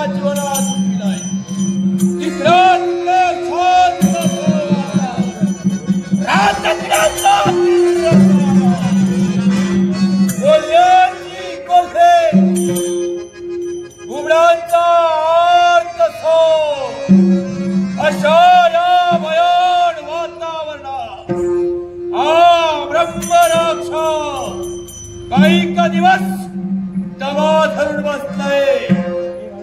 जीवनात उठविलाय. तिकडं घुबडांचा आर्त अशा या भयान वातावरणात हा ब्रह्मराक्ष काही का दिवस दबा धरून बसलाय.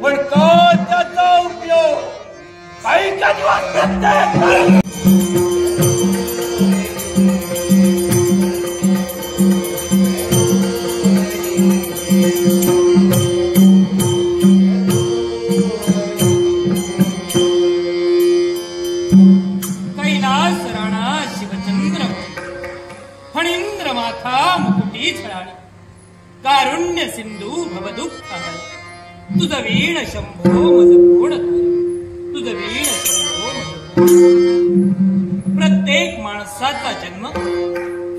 पण का त्याचा उपयोग काही का दिवस प्रत्येक कारुण्य सिंधू भवदुःख तुझ वीण शंभो मजपूर्ण तुझ वीण शंभो. प्रत्येक माणसाचा जन्म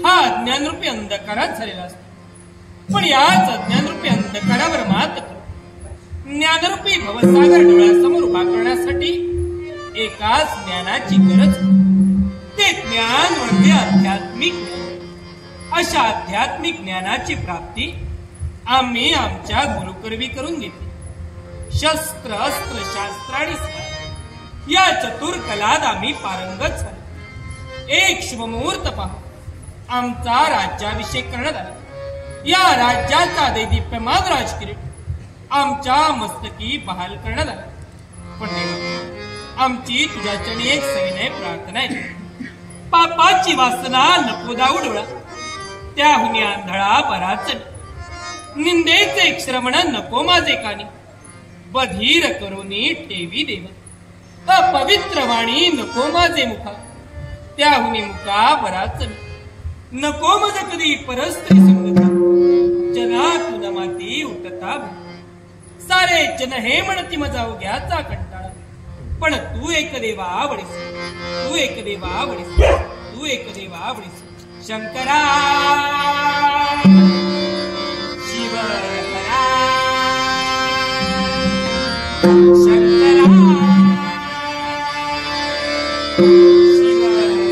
हा अज्ञानरूपी अंधकारात झालेला असतो. पण याच अज्ञानरूपी अंधकारावर मात करून ज्ञानरूपी भवसागर डोळ्यासमोर उभा करण्यासाठी एकाच ज्ञानाची गरज. ते ज्ञान म्हणजे आध्यात्मिक ज्ञान. अशा आध्यात्मिक ज्ञानाची प्राप्ती आम्ही आमच्या गुरुकरवी करून घेतली. शस्त्र अस्त्र शास्त्र आणि या चतुर कलात आम्ही पारंगत झालो. एक शुभमुहूर्त पाहून आमचा राज्याभिषेक करण्यात आला. या राज्याचा दैदिप्यमान राजकिरीट आमच्या मस्तकी बहाल करण्यात आला. पण आमची तुझ्याच्याने एक सविनय प्रार्थना आहे. पापाची वासना नको दाऊ डोळा त्याहुनी आंधळा बराच निंदेचे श्रवण नको माझे कानी बधीर करुनी ठेवी देवा. अपवित्र वाणी नको माझे मुखा त्याहुनी मुखा बराच नको मज कधी परस्त्री संगता जनातून माती उठता. सारे जन हे म्हणती मजा उग्याचा कंटाळा. पण तू एक देवा आवडीस तू एक देवा आवडीस तू एक देवा आवडीस. शंकरा शिवहरा शंकरा शिवहरा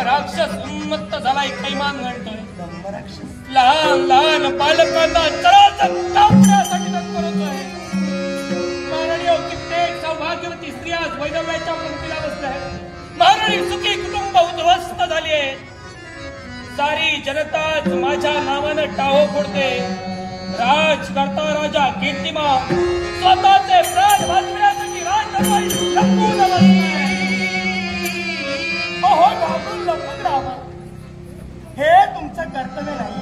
राक्षस उन्मत्त झालाय कैमान घडतोय. लहान लहान बालकांना चढासाठी तत्परतोय. महाराणी कित्येक सौभाग्यवती स्त्रिया वैधव्याच्या पंक्तीला बसल्या. महाराणी सुखी कुटुंब उद्ध्वस्त उद्ध्वस्त झाली आहे. सारी जनताच माझ्या नावानं टाहो फोडते. राज करता राजा कीर्तिमान स्वतःचे प्राण वाचविण्यासाठी राजदरबारी लपून बसलाय. अहो घाबरून लपून राहा, हे तुमचं कर्तव्य नाही.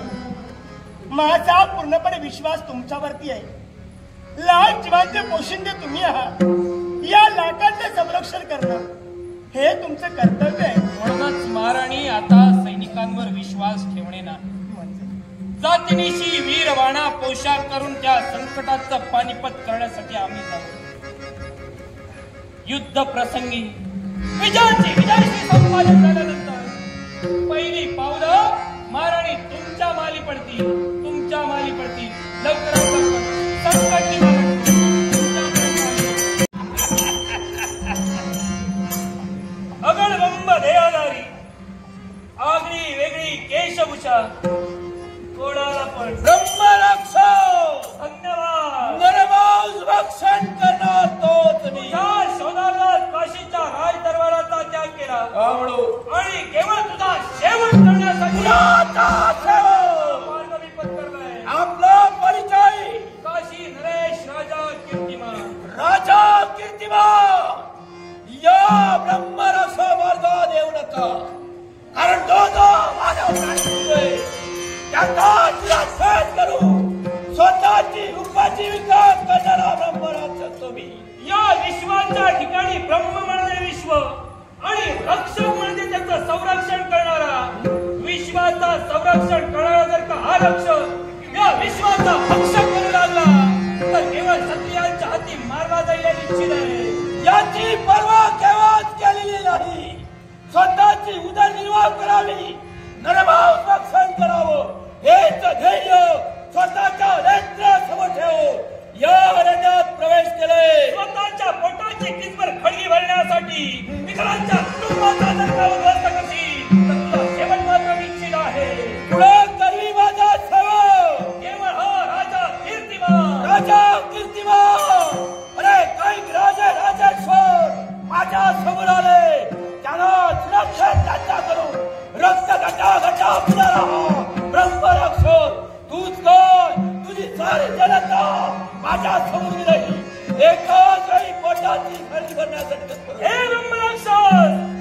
माझा पूर्णपणे विश्वास तुमच्यावरती आहे. लहान जीवांचे पोशिंदे तुम्ही आहात. या लाखांचे संरक्षण करणं हे तुमचं कर्तव्य आहे. म्हणूनच महाराणी आता सैनिकांवर विश्वास ठेवणे नाही. जातीनिशी वीरवाणा पोशाख करून त्या संकटाचं पानिपत करण्यासाठी आम्ही जाऊ. युद्ध प्रसंगी विजयाशी संपादन झाल्यानंतर पहिली पावलं महाराणी तुमच्या माली पडतील. लवकरात लवकर संकट निवारण अगणबंब देहधारी आगळी वेगळी केशभूषा कोणाला पण ब्रह्मरक्ष धन्यवाद. नरमांस भक्षण करणार तोच मी. तुझ्या शोधाला काशीच्या राज दरबाराचा त्याग केला आणि केवळ तुझा सेवन करण्यासाठी मार्ग विपत करलाय. आपला परिचय काशी नरेश राजा कीर्तिमान. राजा कीर्तिमान. या ब्रह्मरक्ष मार्गा देऊ नका, कारण तो माझ्या त्याचा तिरस्कार करू स्वतःची रूपाची विकास करणारा ब्रह्मराक्ष तुम्ही. या विश्वाच्या ठिकाणी ब्रह्म म्हणजे विश्व आणि रक्षक म्हणजे त्याचं संरक्षण करणारा. विश्वाचा संरक्षण करणारा जर का हा रक्षक या विश्वाचा भक्षक करू लागला तर केवळ क्षत्रियांच्या हाती मारला जाईल हे निश्चित आहे. याची पर्वा केव्हाच केलेली नाही. स्वतःची उदरनिर्वाह करावी, नरमांस भक्षण करावं हेच ध्येय स्वतःच्या नेत्रासमोर ठेवून या अरण्यात प्रवेश केले. स्वतःच्या पोटाची किसभर खळगी भरण्यासाठी इतरांच्या कुटुंबाचा जर का उद्ध्वस्त करशील तर तुझा शेवट मात्र निश्चित आहे. पुढे करवी माझा सेवक केवळ हा राजा कीर्तिमान. राजा कीर्तिमान. अरे काही राजेश्वर माझ्या समोर आले, त्यांना सुरक्षित त्यांचा करून रक्त घटा फिरला ब्रह्मरक्ष. तूच काय, तुझी सारी जनता माझ्या समोर राहील. एकाच वेळी पोटाची खळगी भरण्यासाठी तत्पर. हे ब्रह्मराक्षस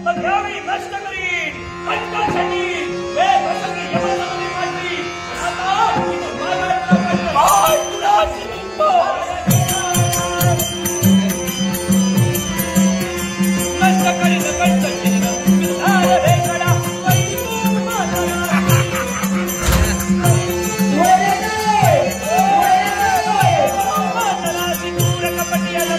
मग यावेळी नष्ट करीन, कंटक छाटीन, बेप्रसंगी यमसदनी मांडली. आता इथून माघार न काय कुणाची बिंब नष्ट करीन कंटक छाटीन. अरे बेकडा वैभव मानला. मानला ती दूर कपटी आला.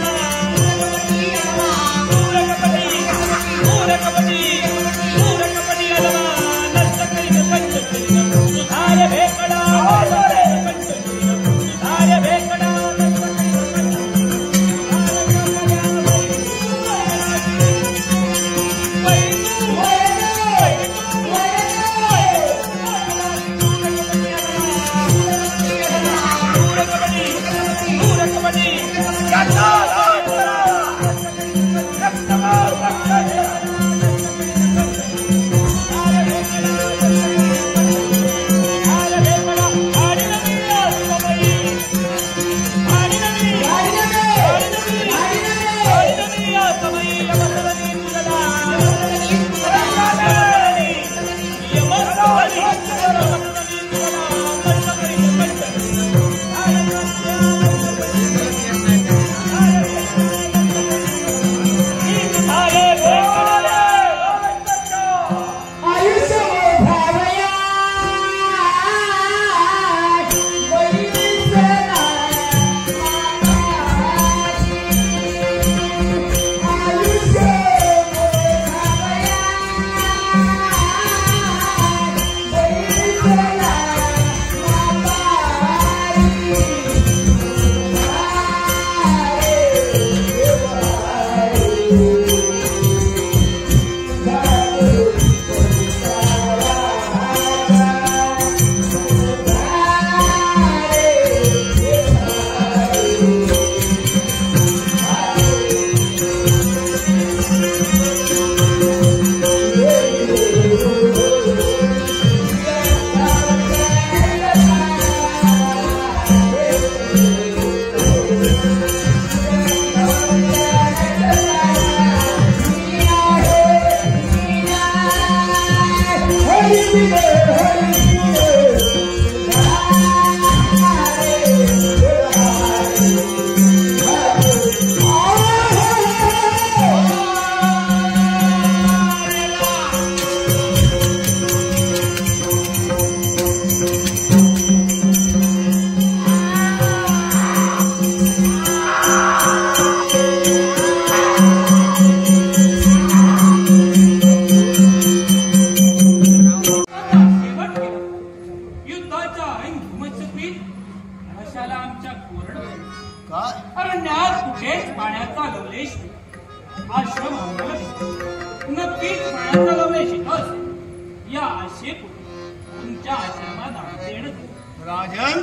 राजन,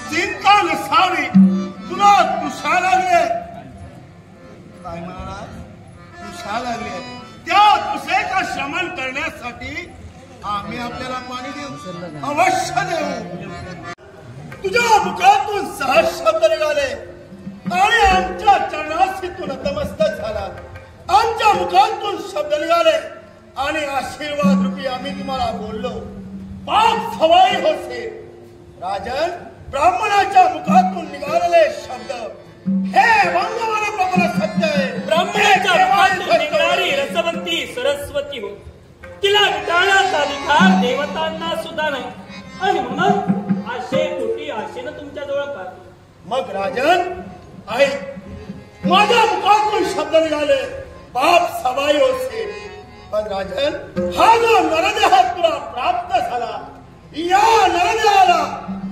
चिंता नसावी, तुला तुषा लागले. काय म्हणाला? तुषा लागले. त्या तुषेचा शमन करण्यासाठी आम्ही आपल्याला पाणी देऊ, अवश्य देऊ. तुझ्या मुखातून सहज शब्द निघाले आणि आमच्या चरणाशी तू नतमस्तक झाला. आमच्या मुखातून शब्द निघाले आणि आशीर्वाद रूपी आम्ही तुम्हाला बोललो. पाप सवाई होते. राजन, ब्राह्मणाच्या मुखातून निघालेले शब्द हे वंगमानाप्रमाणे सत्य आहे. ब्राह्मणाच्या मुखातून निघणारी रसवंती सरस्वती हो, तिला विटाळण्याचा अधिकार देवतांना सुद्धा नाही. आणि म्हणून आशे पोटी आशेनं तुमच्या जवळ काढतो. मग राजन, ऐक, माझ्या मुखातून शब्द निघाले, पाप सवाई होते. पण राजन, हा जो नरदेह तुला प्राप्त झाला, या नरदेहाला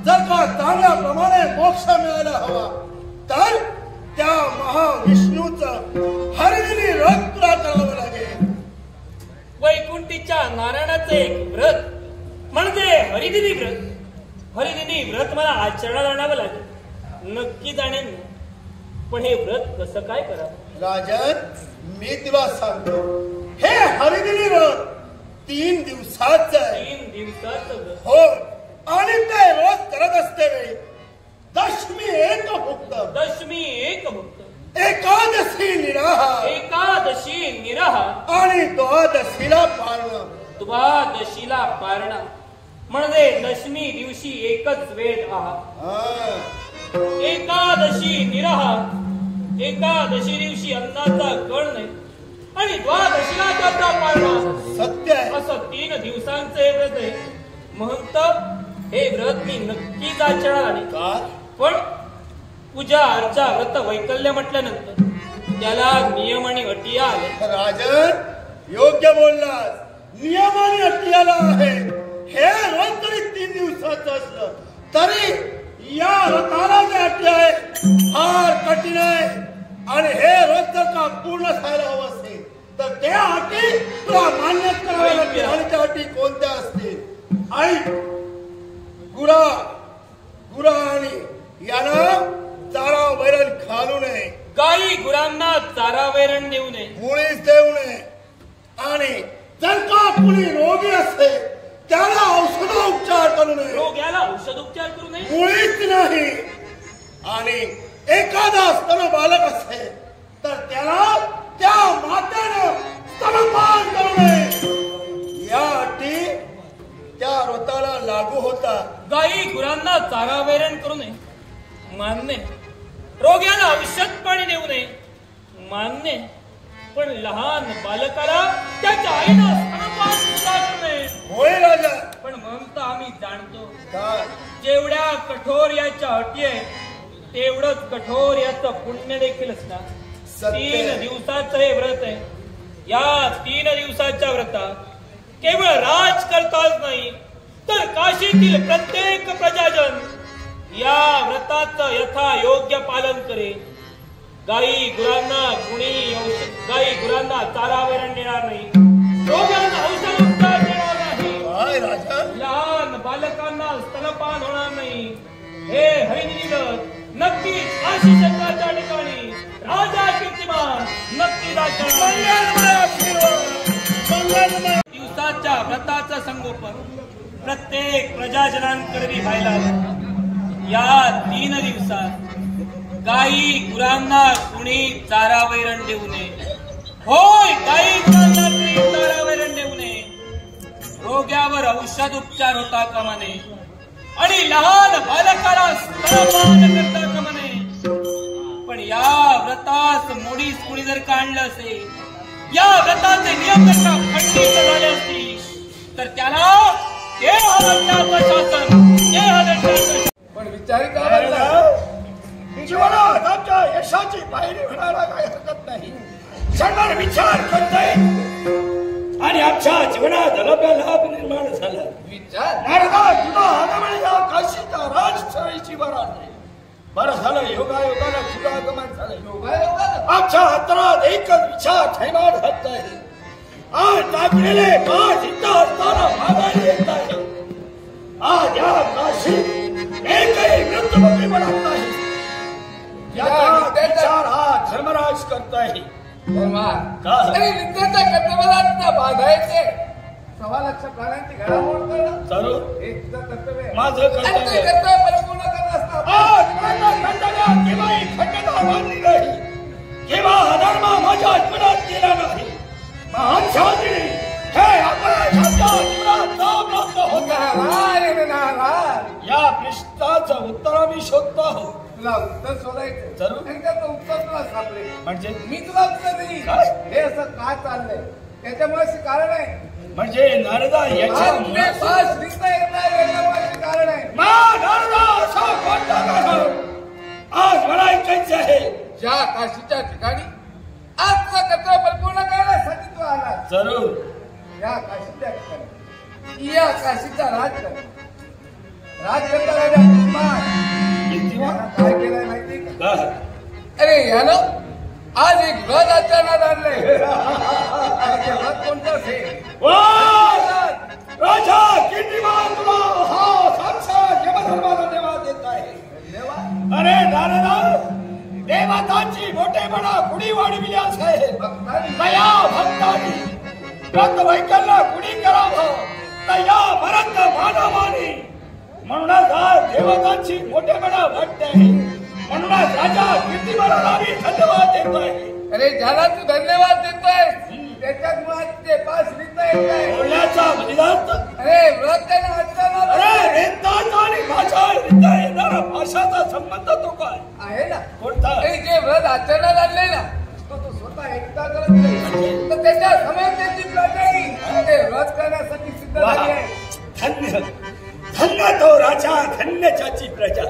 जर का चांगल्या प्रमाणे मोक्ष मिळायला हवा तर त्या महाविष्णूचं हरिदिनी व्रत तुला करावं लागेल. वैकुंठीच्या नारायणाचे एक व्रत म्हणजे हरिदिनी व्रत. हरिदिनी व्रत मला आचरणात आणावं लागेल. नक्की जाणेन, पण हे व्रत कसं काय करावं? राजन, मी तुला सांगतो, हे हरिदिनी व्रत 3 दिवसाचं आहे. 3 दिवसाचं व्रत? हो. आणि ते रोज करत असते वेळी दशमी एक भुक्त, दशमी एक भुक्त, एकादशी निराहार, एकादशी निराहार आणि द्वादशीला पारणं. द्वादशीला पारणा म्हणजे दशमी दिवशी एकच वेळ आहार. एकादशी निराहार, एकादशी दिवशी अन्नाचा कण नाही आणि द्वादशीला त्याचा पारणा. सत्य आहे. असं 3 दिवसांचे व्रत आहे. महंत, हे व्रत मी नक्कीच आचरणार आहे. का? पण पूजा अर्चा व्रत वैकल्य म्हटल्यानंतर त्याला नियम आणि अटी आले. राजन, योग्य बोललास. नियम आणि अटी आला आहे. हे रोज जरी 3 दिवसाचं असलं तरी या व्रताला जे अटी आहे फार कठीण आहे. आणि हे रोज जर का पूर्ण व्हायला हवं असेल तर त्या अटी तुला मान्य कराव्या लागतील. आणि त्या अटी कोणत्या असतील? ऐक, गुरा आणि याला चारा वैरण घालू नये. गाई गुरांना चारा वैरण देऊ नये. मुळीच देऊ नये. आणि जर का कुणी रोगी असेल त्याला औषधोपचार करू नये. रोग्याला औषधोपचार करू नये. मुळीच नाही. आणि एखादा स्तन बालक असेल तर त्याला त्या मातेनं स्तनपान करू नये. या अटी त्या व्रताला लागू होतात. गाई गुरांना चारा वैरण करू नये, मान्य. रोग्याला औषध पाणी देऊ नये, मान्य. पण लहान बालकाला त्याच्या आईनं स्तनपान सुद्धा करू नये. होय राजा. पण म्हणतो आम्ही जाणतो काय? जेवढ्या कठोर याच्या अटी आहे तेवढंच कठोर याचं पुण्य देखील असणार. 3 दिवसाचं हे व्रत आहे. या 3 दिवसाच्या व्रतात केवळ राज करताच नाही तर काशीतील प्रत्येक प्रजाजन या व्रताचं यथा योग्य पालन करे. गाई गुरांना चारा वैरण देणार नाही. रोगांना औषधोपचार देणार नाही. काय राजा? लहान बालकांना स्तनपान होणार नाही. हे हरिदिनी व्रत नक्कीच काशी क्षेत्राच्या ठिकाणी राजा कीर्तिमान नक्की दिवसाच्या व्रताचं संगोपन प्रत्येक प्रजाजनांकरवी व्हायला हवं. या 3 दिवसात गाई गुरांना कुणी चारा वैरण देऊ नये. होय, गाई गुरांना कुणी चारा वैरण देऊ नये. रोग्यावर औषध उपचार होता कामा नये आणि लहान बालकाला स्तनपान करता कामा नये. पण या व्रतास मोडीस कुणी जर काढलं असेल, या व्रताचे नियम जर का खंडित झाले असतील तर त्याला देहदंडाचं शासन. पण विचारी का म्हणला जीवनात आमच्या यशाची पायरी होणारा काही हरकत नाही. क्षणभर विचार करतोय आणि आमच्या जीवनात रम्य लाभ निर्माण झाला. विचार नारदा तुला आगमनाच्या काशीच्या राजस्थळीची वरात. बरं झालं योगायोगाला तुला आगमन झालं. योगायोगाला आमच्या अंतरात एकच विचार थैमान घालत आहे. आज टाकलेले पाच इथं असताना मागायला येत आहे. आज या काशीत एकही मृत्युमुखी बनत नाही. विचार हा धर्मराज करताय. विद्येच्या कर्तव्याला बाधायचे 1.25 लाख प्राण्यांची घडामोड करणं जरूर हे तुझं कर्तव्य आहे. माझं कर्तव्य परिपूर्ण करणं असतं. केव्हाही खंडता मानली नाही, केव्हा अधर्म माझ्या जीवनात केला नाही. महान शास्त्री हे अपराधाच्या जीवनात नाम प्राप्त होत या प्रश्नाचं उत्तर आम्ही शोधतो आहोत. तुला उत्तर शोधायचं जरूर. त्याचं उत्तर तुला सापडेल. म्हणजे मी तुला उत्तर देईन. हे असं का चाललंय त्याच्यामुळे कारण आहे. म्हणजे नारदा याच्या कारण आहे. नारदा असा कोणता कारण आज मला ऐकायचं आहे. ज्या काशीच्या ठिकाणी आज तुझा कर्तव्य परिपूर्ण करण्यासाठी तू आला. जरूर. या काशीच्या ठिकाणी या काशीचा राजकर्ता राजा काय केलंय माहिती का? अरे यानं आज एक व्रत आचरणात आणलंय. ते व्रत कोणतं असेल? राजा कीर्तिमान तुला हा साक्षात यमधर्माला देवा देत आहे. अरे नारदा देवतांची मोठेपणा कुणी वाढविल्यास आहे. दया भक्तानी व्रत वैकल्य कुणी करावं दया भरत मानवानी. म्हणूनच आज देवतांची मोठेपणा वाटते आहे. म्हणूनच राजा कीर्तिमानाला मी धन्यवाद देतोय. अरे ज्याला तू धन्यवाद देतोय त्याच्यात मुळात ते पास लिहिता येत आहे. बोलण्याचा बलिदान. अरे व्रत त्याने आचरणात अरे नेताचा आणि भाषा लिहिता येणारा भाषाचा संबंध तो काय आहे ना. कोणता? जे व्रत आचरणात आणले ना तो स्वतः एकटा करत नाही तर त्याच्या समोर त्याची प्रजाही ते व्रत करण्यासाठी सिद्ध झाली आहे. धन्य धन्य तो राजा, धन्य त्याची प्रजा.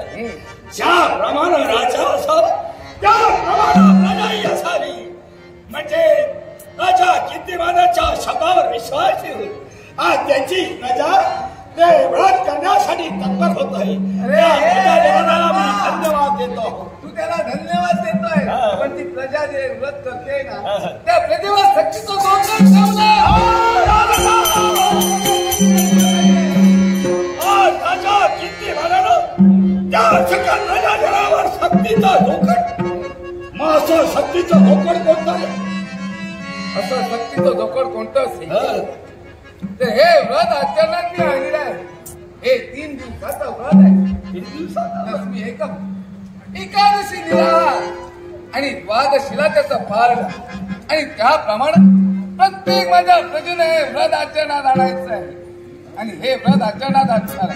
ज्याप्रमाणे राजा असावा त्याप्रमाणे प्रजाही असावी. म्हणजे राजा कीर्तिमानाच्या शब्दावर विश्वास ठेवून आज त्याची प्रजा ते व्रत करण्यासाठी तत्पर होत आहे. धन्यवाद देतो. तू त्याला धन्यवाद देतोय पण ती प्रजा जे व्रत करते ना त्या प्रजेवर सक्तीचं दोष राजा कीर्तिमानानं त्या सकल राजाजनावर सक्तीचा धोकड. मग असं सक्तीचं धोकड कोणतं आहे? असं सक्तीचं धोकड कोणतं असेल तर हे व्रत आचरणात मी आणलेलं आहे. हे 3 दिवसाचं व्रत आहे. 3 दिवसात लक्ष्मी एकम एकादशी निराहार आणि द्वादशीला त्याचं पारण आणि त्याप्रमाणे प्रत्येक माझ्या प्रजेने हे व्रत आचरणात आणायचं आहे. आणि हे व्रत आचरणात आणणार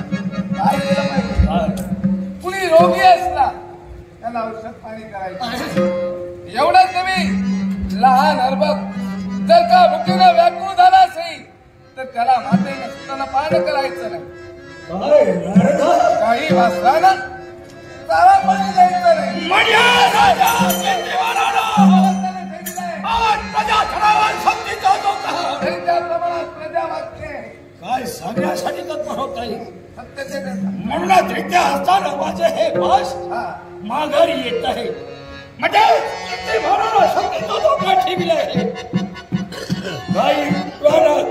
काय केलं पाहिजे? कुणी रोगी असला त्याला औषध पाणी करायचं. एवढंच नव्हे लहान अर्भक जर का भुकीनं व्याकुळ झाला असेल तर त्याला मातेने स्तनपान करायचं नाही. काही वाचताना चारा पाणी द्यायचं नाही. त्या प्रमाणात प्रजा वागते. काय सांगण्यासाठी तत्पर होत आहे. सत्याचे म्हणूनच रित्या असताना माझे हे भाष माघारी येत आहे. म्हणजे शक्तीचा धोका ठेवला आहे. काही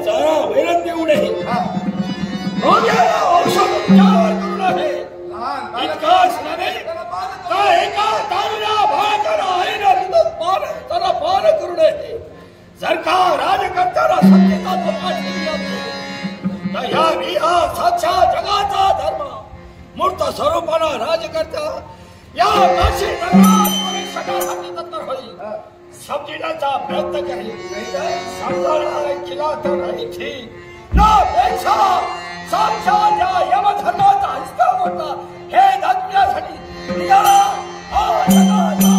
चारा वैरण देऊ नये. औषध उपचार करू नये. इतकाच नव्हे तर एका तारुण्या बाळकाला आईनं पान करू नये. जर का राजकर्त्याला सत्तेचा धोका ठेवला तर या विहा साक्षात जगाचा धर्म मूर्त स्वरूपाला राजकर्ता या काशी नगरात सगळ्यासाठी तत्पर होईल. समजण्याचा प्रयत्न करेल. समजायला केला तर नाही ठीक यापेक्षा साक्षात या यमधर्माचा हस्ता मोठा हे दाखवण्यासाठी निघाला हा जगाचा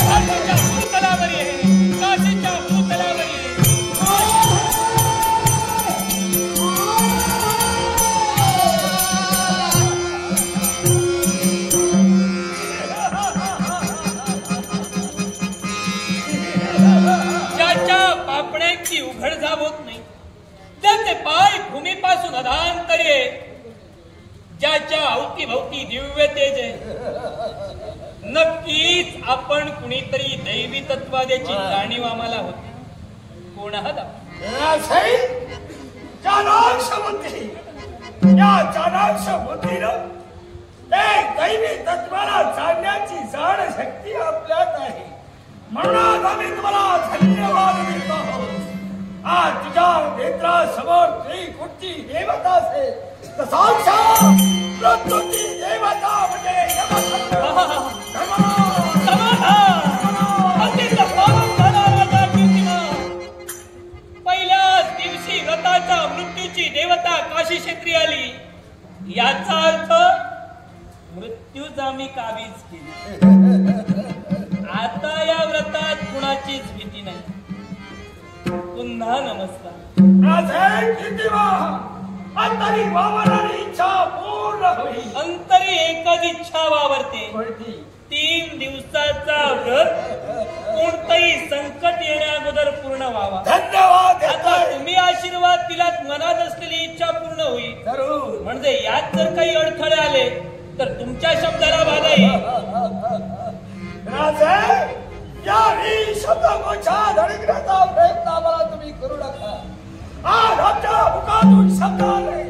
काशीच्या भूतलावर ये, काशीच्या भूतलावर ये. ज्याच्या पापण्यांची उघडझाप होत नाही, ज्याचे पाय भूमीपासून अधांतरी आहे, ज्याच्या अवतीभवती दिव्य तेज आहे, नक्कीच आपण कुणीतरी दैवी तत्वाद्याची जाणीव आम्हाला होती. कोण आहात आपण? चाणाक्ष बुद्धी या चाणाक्ष बुद्धीनं एक दैवी तत्वाला जाणण्याची जाण शक्ती आपल्यात आहे. म्हणूनच आम्ही तुम्हाला धन्यवाद देत आहोत. आज तुझ्या नेत्रासमोर ती कुठची देवता असेल तर साक्षात मृत्यूची देवता म्हणजे पहिल्याच दिवशी व्रताच्या मृत्यूची देवता काशी क्षेत्री आली. याचा अर्थ मृत्यूच आम्ही काबीज केली. आता या व्रतात कुणाचीच भीती नाही. पुन्हा नमस्कार. अंतरी वावरणारी इच्छा पूर्ण होईल. अंतरी एकच इच्छा वावरते. 3 दिवसाचा व्रत कोणतंही संकट येण्याअगोदर पूर्ण व्हावा. धन्यवाद. आता तुम्ही आशीर्वाद दिलात, मनात असलेली इच्छा पूर्ण होईल. जरूर. म्हणजे यात जर काही अडथळे आले तर तुमच्या शब्दाला बाधा येईल. राजे याही शब्दकोशा धडकण्याचा प्रयत्न आम्हाला तुम्ही करू नका. आज आमच्या मुखातून शब्द आले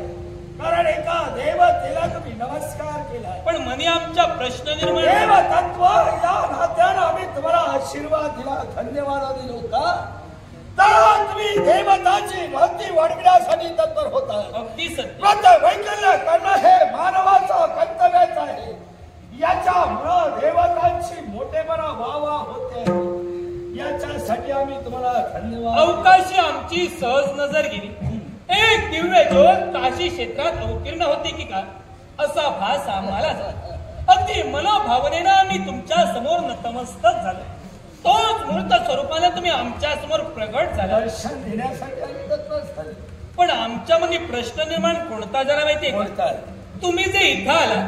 कारण एका देवतेला तुम्ही नमस्कार केला. पण मनी आमच्या प्रश्न निर्माण देव तत्व या नात्यानं आम्ही तुम्हाला आशीर्वाद दिला, धन्यवाद दिलो का तर तुम्ही देवताची भक्ती वाढविण्यासाठी तत्पर होता. अगदी सत्य. व्रत वैकल्य करणं हे मानवाचं कर्तव्यच आहे. याच्यामुळं देवतांची मोठेपणा व्हावा होते. याच्यासाठी आम्ही तुम्हाला धन्यवाद. अवकाशी आमची सहज नजर गेली. एक दिव्य ज्योत काशी क्षेत्रात अवतीर्ण होते की का असा भास आम्हाला झाला. अगदी मनोभावनेनं आम्ही तुमच्या समोर नतमस्तक झालो. तोच मूर्त स्वरूपाने तुम्ही आमच्या समोर प्रगट झाला. दर्शन देण्यासाठी आम्ही तत्पर झाले. पण आमच्या मनी प्रश्न निर्माण कोणता जरा माहितीये का? तुम्ही जे इथं आला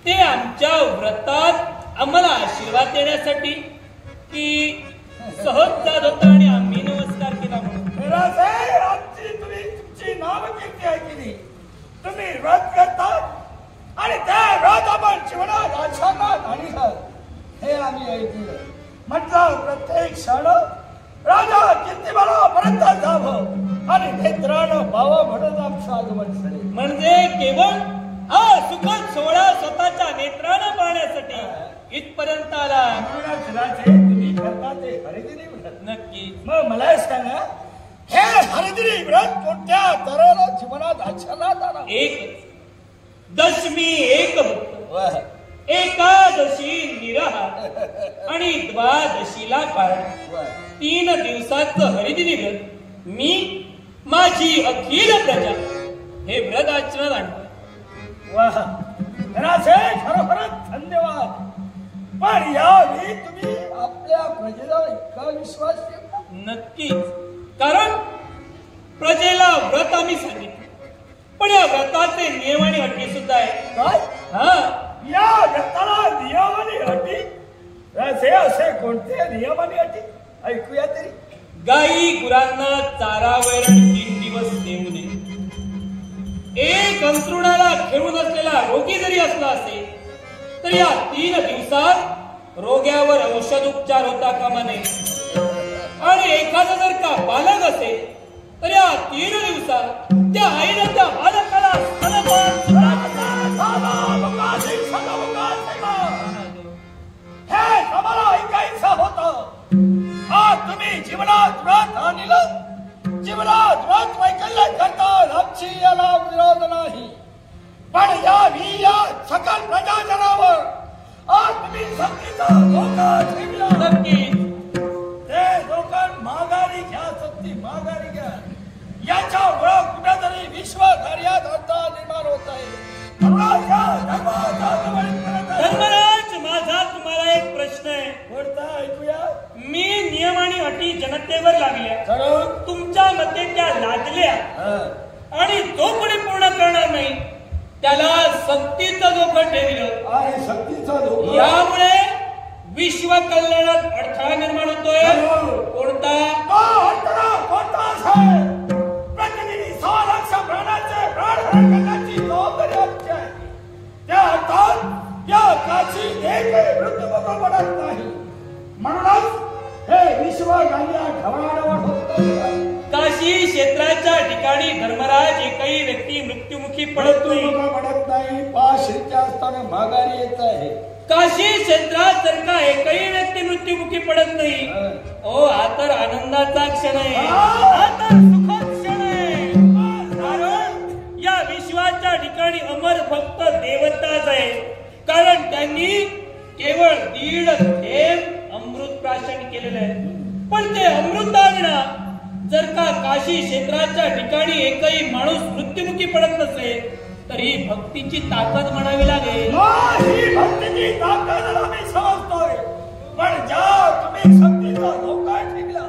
ते आमच्या व्रतात आम्हाला आशीर्वाद देण्यासाठी की सहज जात होता आणि आम्ही नमस्कार केला म्हणून? आमची तुम्ही तुमची नावकीर्ती ऐकली. तुम्ही व्रत करतात आणि त्या व्रत आपण जीवनात आचरणात आणलं हे आम्ही ऐकलं. म्हटलं प्रत्येक क्षण राजा कीर्तिमानापर्यंत जावं आणि नेत्रानं व्हावं म्हणून आमचं आगमन झाले. म्हणजे केवळ हा सुखद सोहळा स्वतःच्या नेत्रानं पाहण्यासाठी इथपर्यंत आला. म्हणूनच राजे तुम्ही करता ते हरिदिनी व्रत. नक्की. मग मला सांगा हे हरिदिनी व्रत कोणत्या तऱ्हेनं जीवनात आचरणात आला? एक दशमी एक भक्त, एकादशी निराहार आणि द्वादशीला पारण. 3 दिवसाचं हरिदिनी व्रत मी माझी अखिल प्रजा हे व्रत आचरणात आणतो. वाह राजे खरोखरच धन्यवाद. पण यावेळी तुम्ही आपल्या प्रजेला इतका विश्वास ठेवता? नक्कीच. कारण प्रजेला व्रत आम्ही सांगितलं, पण या व्रताचे नियम आणि अटी सुद्धा आहेत. काय? हा, या व्रताला नियम आणि अटी? राजे असे कोणते नियम आणि अटी ऐकूया तरी. गाई गुरांना चारा वैरण 3 दिवस देऊ नये. एक अंथरुणाला खेळून असलेला रोगी जरी असला असेल तर या 3 दिवसात रोग्यावर औषध उपचार होता कामा नये. आणि एखादा जर का बालक असेल तर या 3 दिवसात त्या आईने त्या बालकाला स्तनपान सुद्धा हे आम्हाला ऐकायचं होतं. आज तुम्ही जीवनात व्रत आणलं, जीवनात व्रत वैकल्य करतात, आमची याला विरोध नाही. पण या सकल प्रजाजनावर आज तुम्ही सक्तीचा धोका ठेवला. नक्की ते धोका माघारी माघारी घ्या, सत्ती माघारी घ्या. याच्यामुळं कुठेतरी विश्व कार्यात अडथळा निर्माण होत आहे. धर्मराज, माझा तुम्हाला एक प्रश्न आहे. कोणता ऐकूया? मी नियम आणि अटी जनतेवर लागल्या, तुमच्या मते त्या लादल्या, आणि जो कोणी पूर्ण करणार नाही त्याला सक्तीचं धोका ठेवलं. आहे सक्तीचा धोका. यामुळे विश्व कल्याणात अडथळा निर्माण होतोय. कोणता? कोणता साहेब? प्रतिनिधी 6 लाख प्राणांचे प्राणहरण करण्याची जबाबदारी आमची आहे. त्या अर्थात या काची एकही मृत्यूमुख पडत नाही. म्हणूनच हे विश्व गांधी ढवळाढवळ होत. काशी क्षेत्राच्या ठिकाणी धर्मराज एकही व्यक्ती मृत्युमुखी पडत नाही. पाशीच्या असताना माघारी येत आहे. काशी क्षेत्रात जर का एकही व्यक्ती मृत्युमुखी पडत नाही, ओ हा तर आनंदाचा क्षण आहे, हा तर सुखद क्षण आहे. कारण या विश्वाच्या ठिकाणी अमर फक्त देवताच आहे. कारण त्यांनी केवळ 1.5 थेंब अमृत प्राशन केलेलं आहे. पण ते अमृताविना जर का काशी क्षेत्राच्या ठिकाणी एकही माणूस मृत्युमुखी पडत नसेल तर ही भक्तीची ताकद म्हणावी लागेल. ही भक्तीची ताकद आम्ही समजतोय. पण ज्या तुम्ही शक्तीचा धोका ठेवला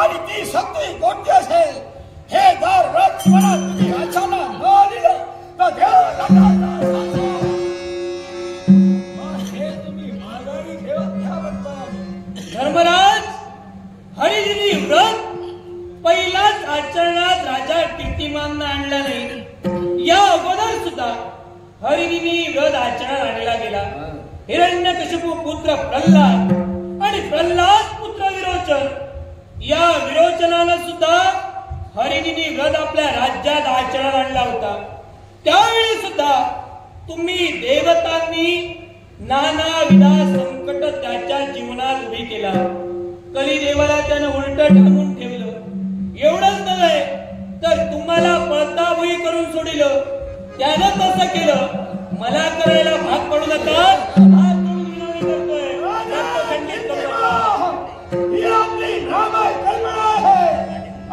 आणि ती शक्ती कोणती असेल हे जर रक्षणात तुम्ही अचानक न दिलं तर हे तुम्ही माघारी घ्या म्हणता. धर्मराज, हरिदिनी व्रत पहिलाच आचरणात राजा कीर्तिमाननं आणला नाही. या अगोदर सुद्धा हरिदिनी व्रत आचरणात आणला गेला. हिरण्यकशिपू पुत्र प्रल्हाद आणि प्रल्हाद पुत्र विरोचन या विरोचनानं सुद्धा हरिदिनी व्रत आपल्या राज्यात आचरणात आणला होता. त्यावेळी सुद्धा तुम्ही देवतांनी नानाविधा संकट त्याच्या जीवनात उभी केला. कलिदेवाला त्यानं उलट ठाकून ठेवलं. एवढंच नव्हे तर तुम्हाला पळताभुई करून सोडिलं. त्यानं तसं केलं. मला करायला भाग पडू नका. ही आपली नामय कल्पना आहे.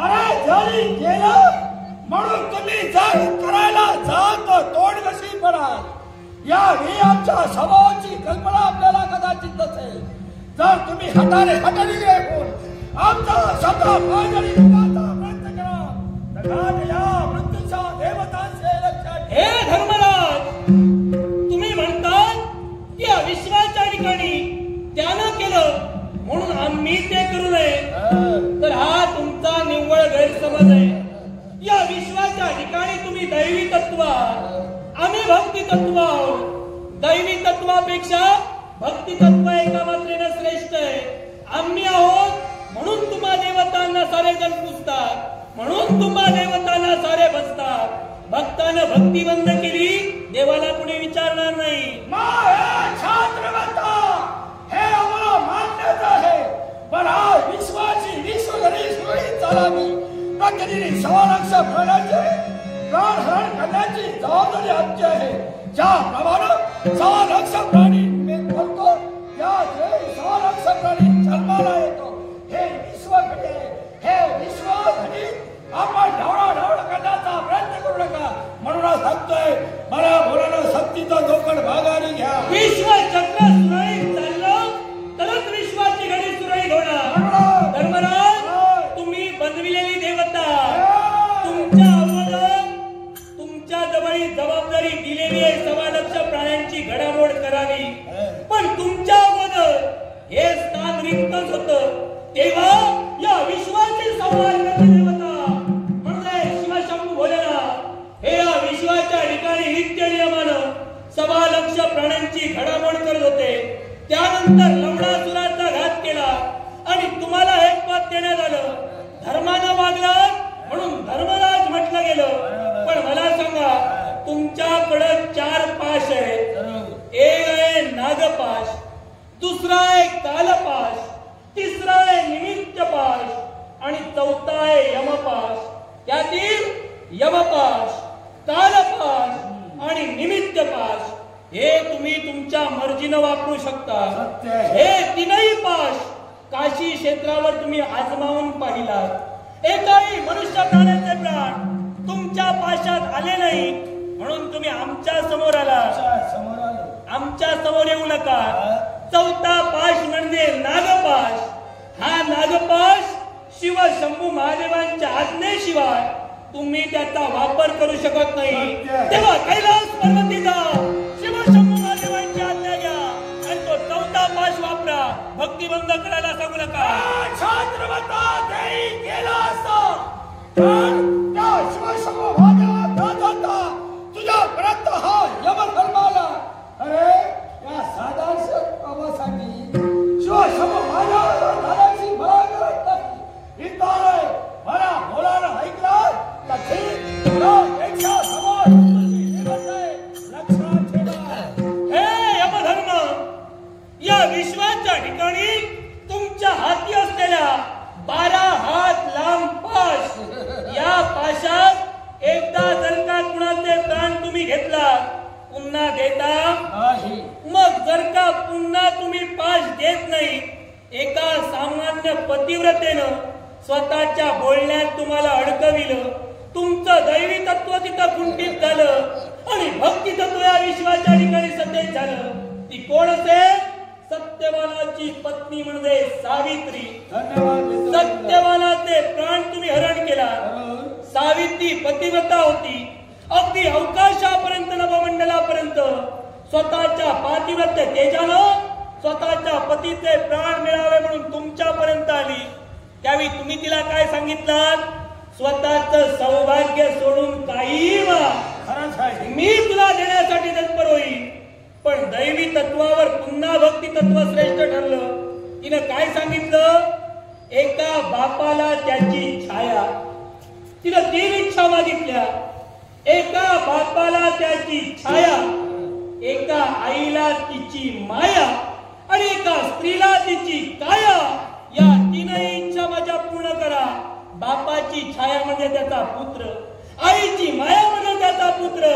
अरे जरी केलं म्हणून तुम्ही जर करायला जात तोड कशी पडाल. या ही आमच्या स्वभावाची कल्पना आपल्याला कदाचित नसेल. जर तुम्ही हाताने हटलेली ऐकून आमचा स्वतः माघारी घेण्याचा प्रयत्न करा तर या मृत्यूच्या देवतांचे लक्षात. हे धर्मराज, तुम्ही म्हणतात की या विश्वाच्या ठिकाणी त्यानं केलं म्हणून आम्ही ते करू नये, तर हा तुमचा निव्वळ गैरसमज आहे. या विश्वाच्या ठिकाणी तुम्ही दैवी तत्व, आम्ही भक्ती तत्व आहोत. दैवी तत्वापेक्षा भक्ती तत्व एका मात्रेनं श्रेष्ठ आहे. आम्ही आहोत म्हणून तुम्हा देवतांना सारे जण पुजतात, म्हणून तुम्हा देवतांना सारे बसतात. भक्तानं भक्ती बंद केली देवाला कुणी विचारणार नाही. हे आम्हाला मान्यच आहे. पण हा विश्वाची विश्वघरी सुरळीत चालावी. प्रतिनिधी 6 लाख प्राणांचे प्राणहरण करण्याची जबाबदारी आमची आहे. ज्याप्रमाणे 6 लाख प्राणी करतो त्याच वेळी 6 लाख प्राणी जन्माला येतो. हे विश्वघडी आहे. हे विश्वघडी आपण ढवळाढवळ करण्याचा प्रयत्न करू नका. म्हणून सांगतोय मला बोलानं सक्तीचा जोखड माघारी घ्या. विश्व चक्र सुरळीत चाललं तरच विश्वाची घडी सुरळीत होणार. धर्मराज, तुम्ही बनविलेली देवता, तुमच्या अगोदर तुमच्या जवळ जबाबदारी दिलेली आहे 6 लाख प्राण्यांची घडामोड करावी. पण तुमच्या अगोदर हे स्थान रिक्तच होतं. तेव्हा या विश्वाची संहार करणारी देवता म्हणजे शिवशंभू भोलेनाथ हे या विश्वाच्या ठिकाणी नित्य नियमानं 6 लाख प्राण्यांची घडामोड करत होते. त्यानंतर लवणासुराचा घात केला आणि तुम्हाला हे पद देण्यात आलं. धर्मानं वागलात म्हणून धर्मराज म्हटलं गेलं. पण मला सांगा, तुमच्याकडे 4 पाश आहेत. एक आहे नागपाश, दुसरा आहे कालपाश, तिसरा आहे निमित्त पाश आणि चौथा आहे यमपाश. यातील यमपाश, कालपाश आणि निमित्त पाश हे तुम्ही तुमच्या मर्जीनं वापरू शकता. हे 3ही पाश काशी क्षेत्रावर तुम्ही आजमावून पाहिलात, एकाही मनुष्य प्राण्याचे प्राण तुमच्या पाशात आले नाही, म्हणून तुम्ही आमच्या समोर आला. समोर आलो. आमच्या समोर येऊ नका. चौथा पाश म्हणजे नागपाश. हा नागपाश शिव शंभू महादेवांच्या आज्ञेशिवाय तुम्ही त्याचा वापर करू शकत नाही. तेव्हा कैलास पर्वतीचा शिव शंभू महादेवांची आज्ञा घ्या आणि तो चौथा पाश वापरा. भक्ती बंद करायला सांगू नका. छत्रपता देई केला असता पण त्या शिवशंभू महादेवाचा तुझ्यापर्यंत हा यमधर्म आला. अरे या साधारण प्रवासासाठी शिवशंभू महादेवाची मला गरज नाही. इथं मला बोलायला ऐकलं तर ठीक पेक्षा समोर लक्षात ठेवा. हे यमधर्म, या विश्वाच्या ठिकाणी तुमच्या हाती असलेल्या 12 हात लांब पाश, या पाशात एकदा जर का कुणाचे प्राण तुम्ही घेतला पुन्हा देता. मग जर का पुन्हा तुम्ही पाश देत नाही, एका सामान्य पतिव्रतेनं स्वतःच्या बोलण्यात तुम्हाला अडकविलं, तुमचं दैवी तत्व तिथं कुंठित झालं आणि भक्ती तत्व या विश्वाच्या ठिकाणी सतेज झालं. ती कोण असेल? सत्यवानाची पत्नी म्हणजे सावित्री. सत्यवानाचे प्राण तुम्ही हरण केला. सावित्री पतिव्रता होती. अगदी अवकाशापर्यंत, नवमंडलापर्यंत स्वतःच्या पातिव्रत्य तेजानं स्वतःच्या पतीचे प्राण मिळावे म्हणून तुमच्यापर्यंत आली. त्यावेळी तुम्ही तिला काय सांगितलं? स्वतःच सौभाग्य सोडून काही मी तुला देण्यासाठी तत्पर होईल. पण दैवी तत्वावर पुन्हा भक्ती तत्व श्रेष्ठ ठरलं. तिनं काय सांगितलं? एका बापाला त्याची छाया. तिनं 3 इच्छा मागितल्या. एका बापाला त्याची छाया, एका आईला तिची माया आणि एका स्त्रीला तिची काया. या 3 इच्छा माझ्या पूर्ण करा. बापाची छाया म्हणजे त्याचा पुत्र, आईची माया म्हणजे त्याचा पुत्र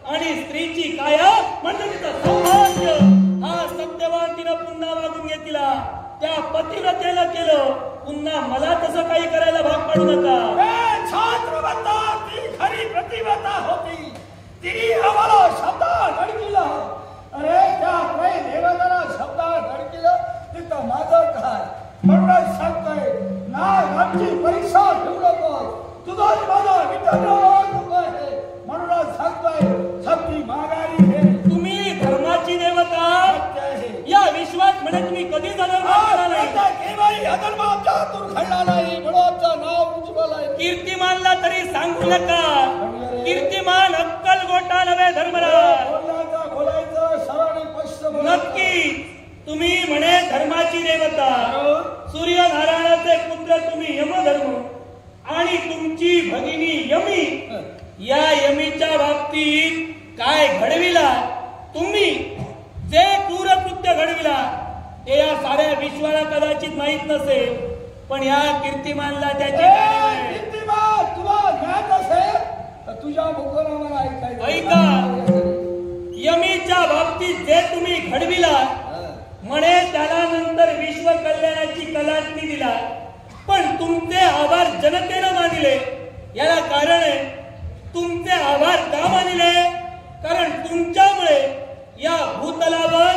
आणि स्त्रीची काया म्हणजे तिचं सौभाग्य. हा सत्यवान तिनं पुन्हा मागून घेतला. त्या पतिव्रतेला केलं. पुन्हा मला तसं काही करायला भाग पाडू नका. छत्रपता ती खरी प्रतिव्रता होती. तिने आम्हाला शब्दात धडकिलं. अरे त्या काही देवताला शब्दात धडकिलं तिथं माझं काय? म्हणूनच सांगतोय ना, आमची परीक्षा घेऊ नकोस. तुझा माझा विठ्ठल आहे. म्हणूनच सांगतोय शक्ती माघारी घे. तुम्ही धर्माची देवता या विश्वात म्हणे तुम्ही कधी झाला नाही. केव्हाही अधर्म आमच्या हातून घडला नाही म्हणून आमचं नाव उज्ज्वल आहे. कीर्तिमानला तरी सांगू नका. कीर्तिमान अक्कल गोटा नव्हे धर्मराज. बोलायचं सरळ स्पष्ट. नक्की तुम्ही म्हणे धर्माची देवता, सूर्यनारायणाचे पुत्र तुम्ही यमधर्म आणि तुमची भगिनी यमी. या यमीच्या बाबतीत काय घडविला तुम्ही? जे क्रूर कृत्य घडविला ते या साऱ्या विश्वाला कदाचित माहित नसेल, पण या कीर्तिमानला त्याची कीर्तिमान तुला ज्ञात असेल तर तुझ्या मुखानं मला ऐकायचं. ऐका, यमीच्या बाबतीत जे तुम्ही घडविला म्हणे त्याला नंतर विश्व कल्याणाची कलाटणी दिला, पण तुमचे आभार जनतेनं मानिले. याला कारण आहे. तुमचे आभार का मानिले? कारण तुमच्यामुळे या भूतलावर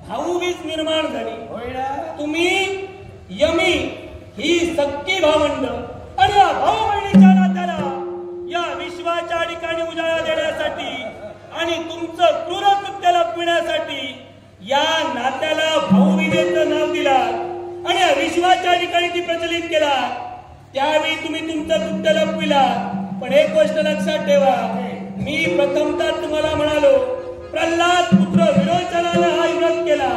भाऊबीज निर्माण झाली. तुम्ही यमी ही सक्की भावंड आणि या भाऊ बहिणीच्या नात्याला या विश्वाच्या ठिकाणी उजाळा देण्यासाठी आणि तुमचं क्रूर कृत्य लपविण्यासाठी या नात्याला भाऊबीजेचं नाव दिलं आणि या विश्वाच्या ठिकाणी ती प्रचलित केला. त्यावेळी तुम्ही तुमचं कृत्य लपविला. पण एक गोष्ट लक्षात ठेवा, मी प्रथमतः तुम्हाला म्हणालो प्रल्हाद पुत्र विरोचनानं हा विरोध केला.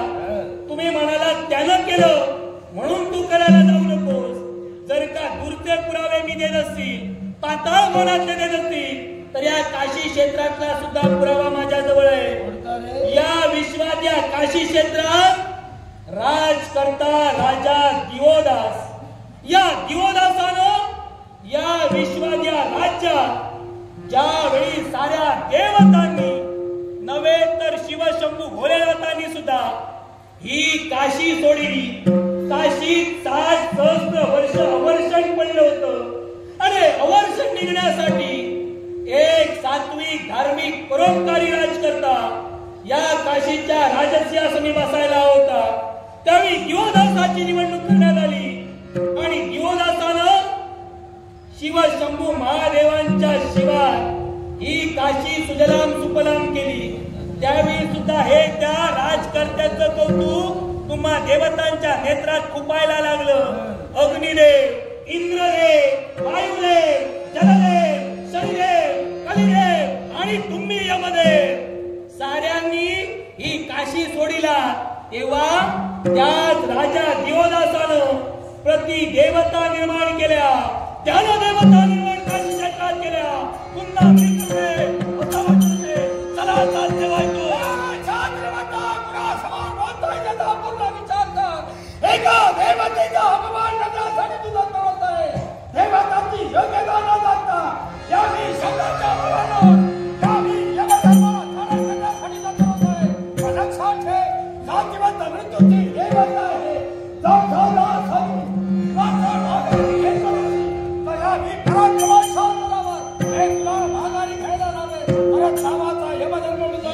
तुम्ही म्हणाला त्यानं केलं म्हणून तू करायला जाऊ नकोस. जर का दूरचे पुरावे मी देत असतील, पाताळ मनातले देत असतील, तर या काशी क्षेत्रातला सुद्धा पुरावा माझ्याजवळ आहे. या विश्वात या काशी क्षेत्रात राज करता राजा दिवोदास. या दिवोदासानं या विश्वात या राज्यात ज्यावेळी साऱ्या देवतांनी नव्हे तर शिवशंभू भोलेनाथांनी सुद्धा ही काशी सोडली, काशीत 60 सहस्त्र वर्ष अवर्षण पडलं होतं आणि अवर्षण निघण्यासाठी एक सात्विक धार्मिक परोपकारी राजकर्ता या काशीच्या राजसिंहासनी बसायला होता. त्यावेळी दिवोदासाची निवडणूक करण्यात आली आणि दिवोदासानं शिवशंभू महादेवांच्या शिवाय ही काशी सुजलाम सुफलाम केली. त्यावेळी सुद्धा हे त्या राजकर्त्याचं कौतुक तुम्हा देवतांच्या नेत्रात खुपायला लागलं. अग्निदेव, इंद्रदेव, वायुदेव, जलदेव, शनिदेव, कलिदेव आणि तुम्ही यमदेव साऱ्यांनी ही काशी सोडीला. तेव्हा त्याच राजा दिवोदासानं प्रति देवता निर्माण केल्या. त्यानं देवता निर्माण काशी क्षेत्रात केल्या. पुन्हा चला चालते वाईटो एका देवतेचा अपमान करण्यासाठी तुझा प्रवृत्त आहे. देवतांची योग्यता न जाणता यावी शब्दाच्या बरोबर यावी यमधर्माला धारण करण्यासाठी तुझा प्रवृत्त आहे. पण लक्षात ठेव, जातीवंत मृत्यूची देवता आहे.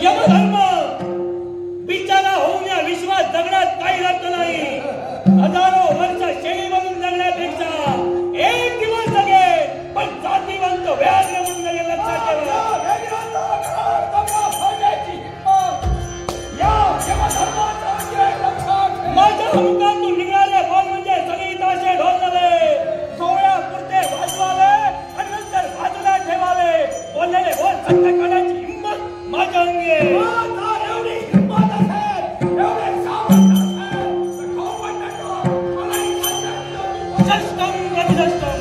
यमधर्म बिचारा होऊन या विश्वात जगण्यात काही अर्थ नाही. हजारो वर्ष शेळी म्हणून जगण्यापेक्षा एक दिवस जगेल पण जातीवंत व्याघ्र म्हणून जगेल. लक्षात ठेवा. माझ्या मुखातून निघणारे बोल म्हणजे संगीताचे ढोल नव्हे. सोहळ्यापुरते वाजवावे आणि नंतर बाजूला ठेवावे. बोललेले बोल सत्य करण्याची हिंमत माझ्या अंगी आहे. एवढी हिंमत असेल, एवढे सामर्थ्य असेल, षष्टम प्रतिष्ठम.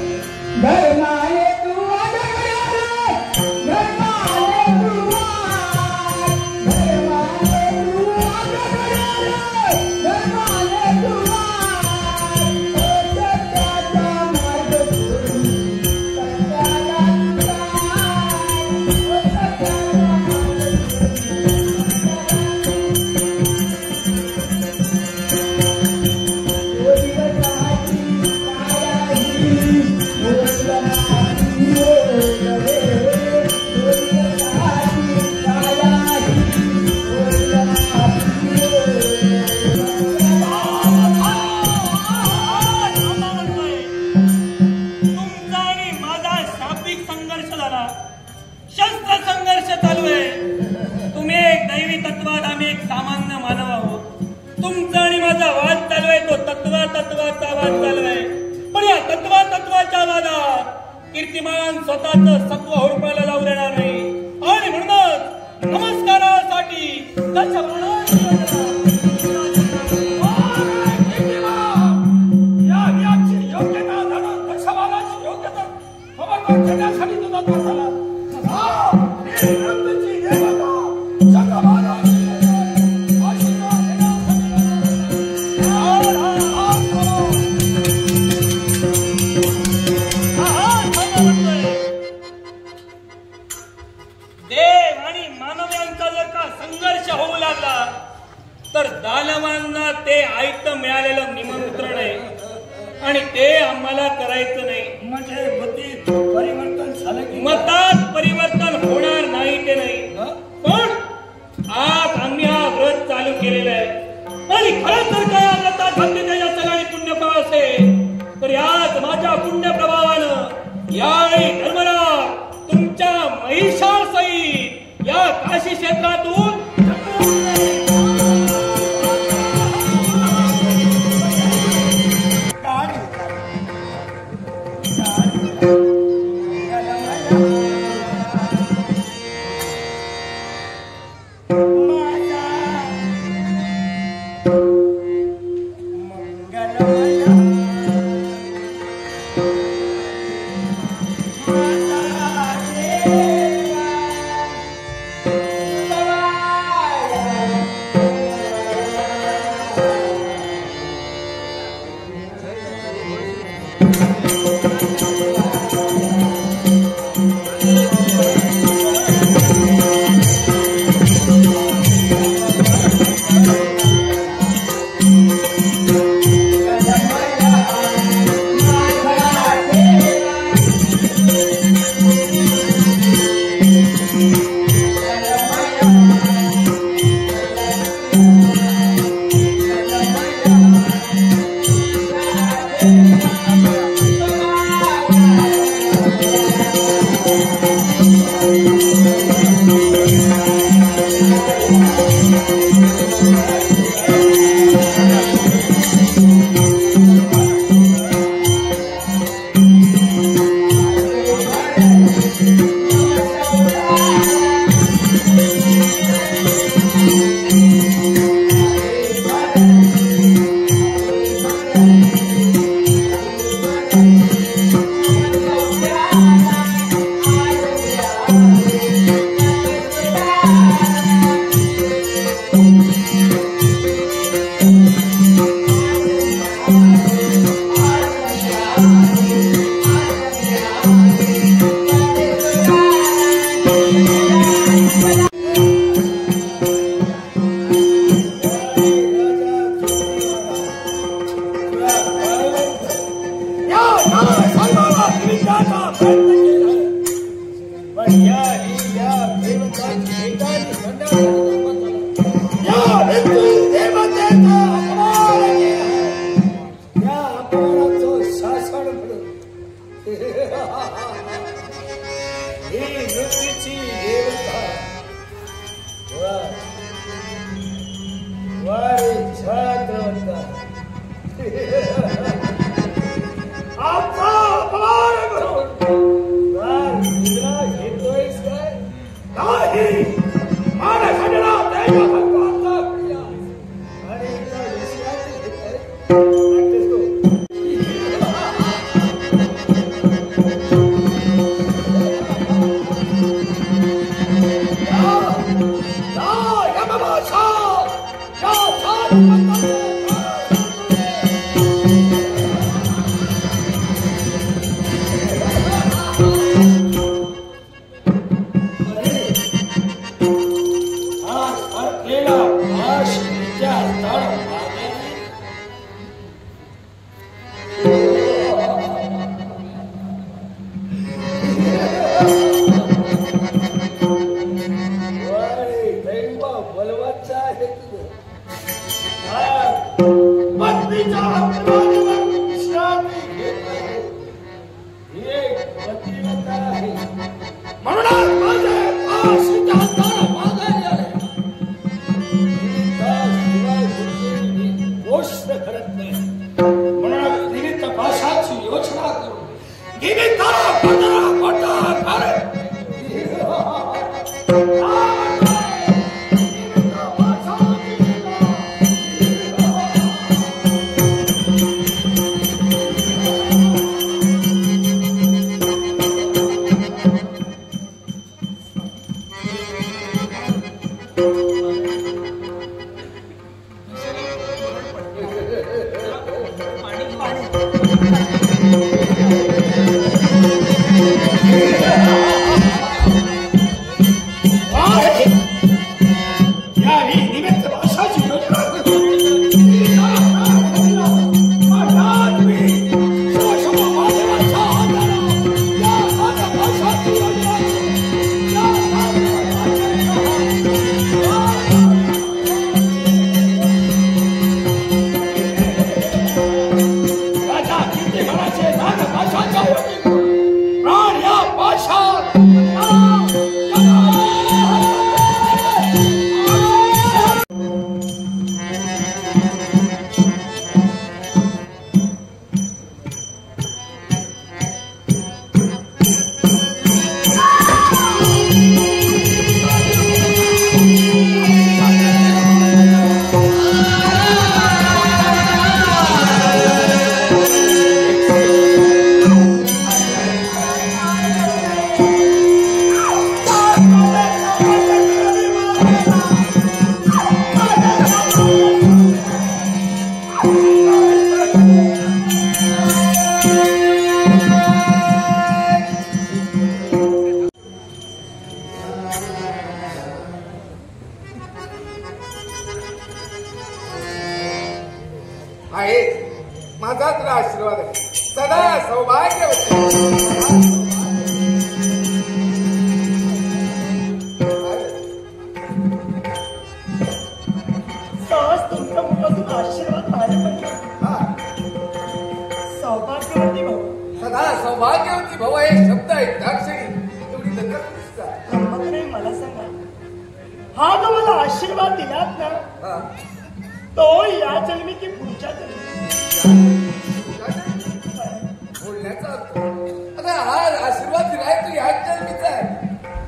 कीर्तिमान स्वतःच सत्व हुडकायला जाऊ देणार नाही आणि म्हणूनच नमस्कारासाठी योग्यता जाणून दक्षबालाची योग्यता खबर करण्यासाठी तुझा तो झाला. देव आणि मानव्यांचा जर का संघर्ष होऊ लागला तर दानवांना ते आयत मिळालेलं निमंत्रण आहे आणि ते आम्हाला करायचं नाही. म्हणजे मतीत परिवर्तन झालं की मतात परिवर्तन होणार नाही ते नाही. पण आज आम्ही हा व्रत चालू केलेला आहे आणि खरंच जर काय व्रतात भक्ती त्याच्या सगळ्यांनी पुण्यप्रभाव असेल तर याच माझ्या पुण्यप्रभावानं यावेळी धर्मराज तुमच्या महिषाळ सहित या काशी क्षेत्रातून मंगल ही नृत्याची देवता वारे छात्रवंता आमचा अपमान करून वार निद्रा घेतोयस काय? नाही, माणसाला दैव भगवानचा प्रियास आणि एका विषयाची घेतोय प्रॅक्टिस तो. आहे माझा तुला आशीर्वाद आहे. सदा सौभाग्यवती. सहज तुमच्या मुखातून आशीर्वाद बाहेर पडला. सौभाग्यवती भाऊ. सदा सौभाग्यवती भाऊ हे शब्द आहेत त्या क्षणी एवढी दखल दिसतात. मला सांगा, हा जो मला आशीर्वाद दिलात ना, तो या जन्मी की पुढच्या जन्मी? बोलण्याचा अर्थ आता हा आशीर्वाद दिलाय तो याच जन्मीचा आहे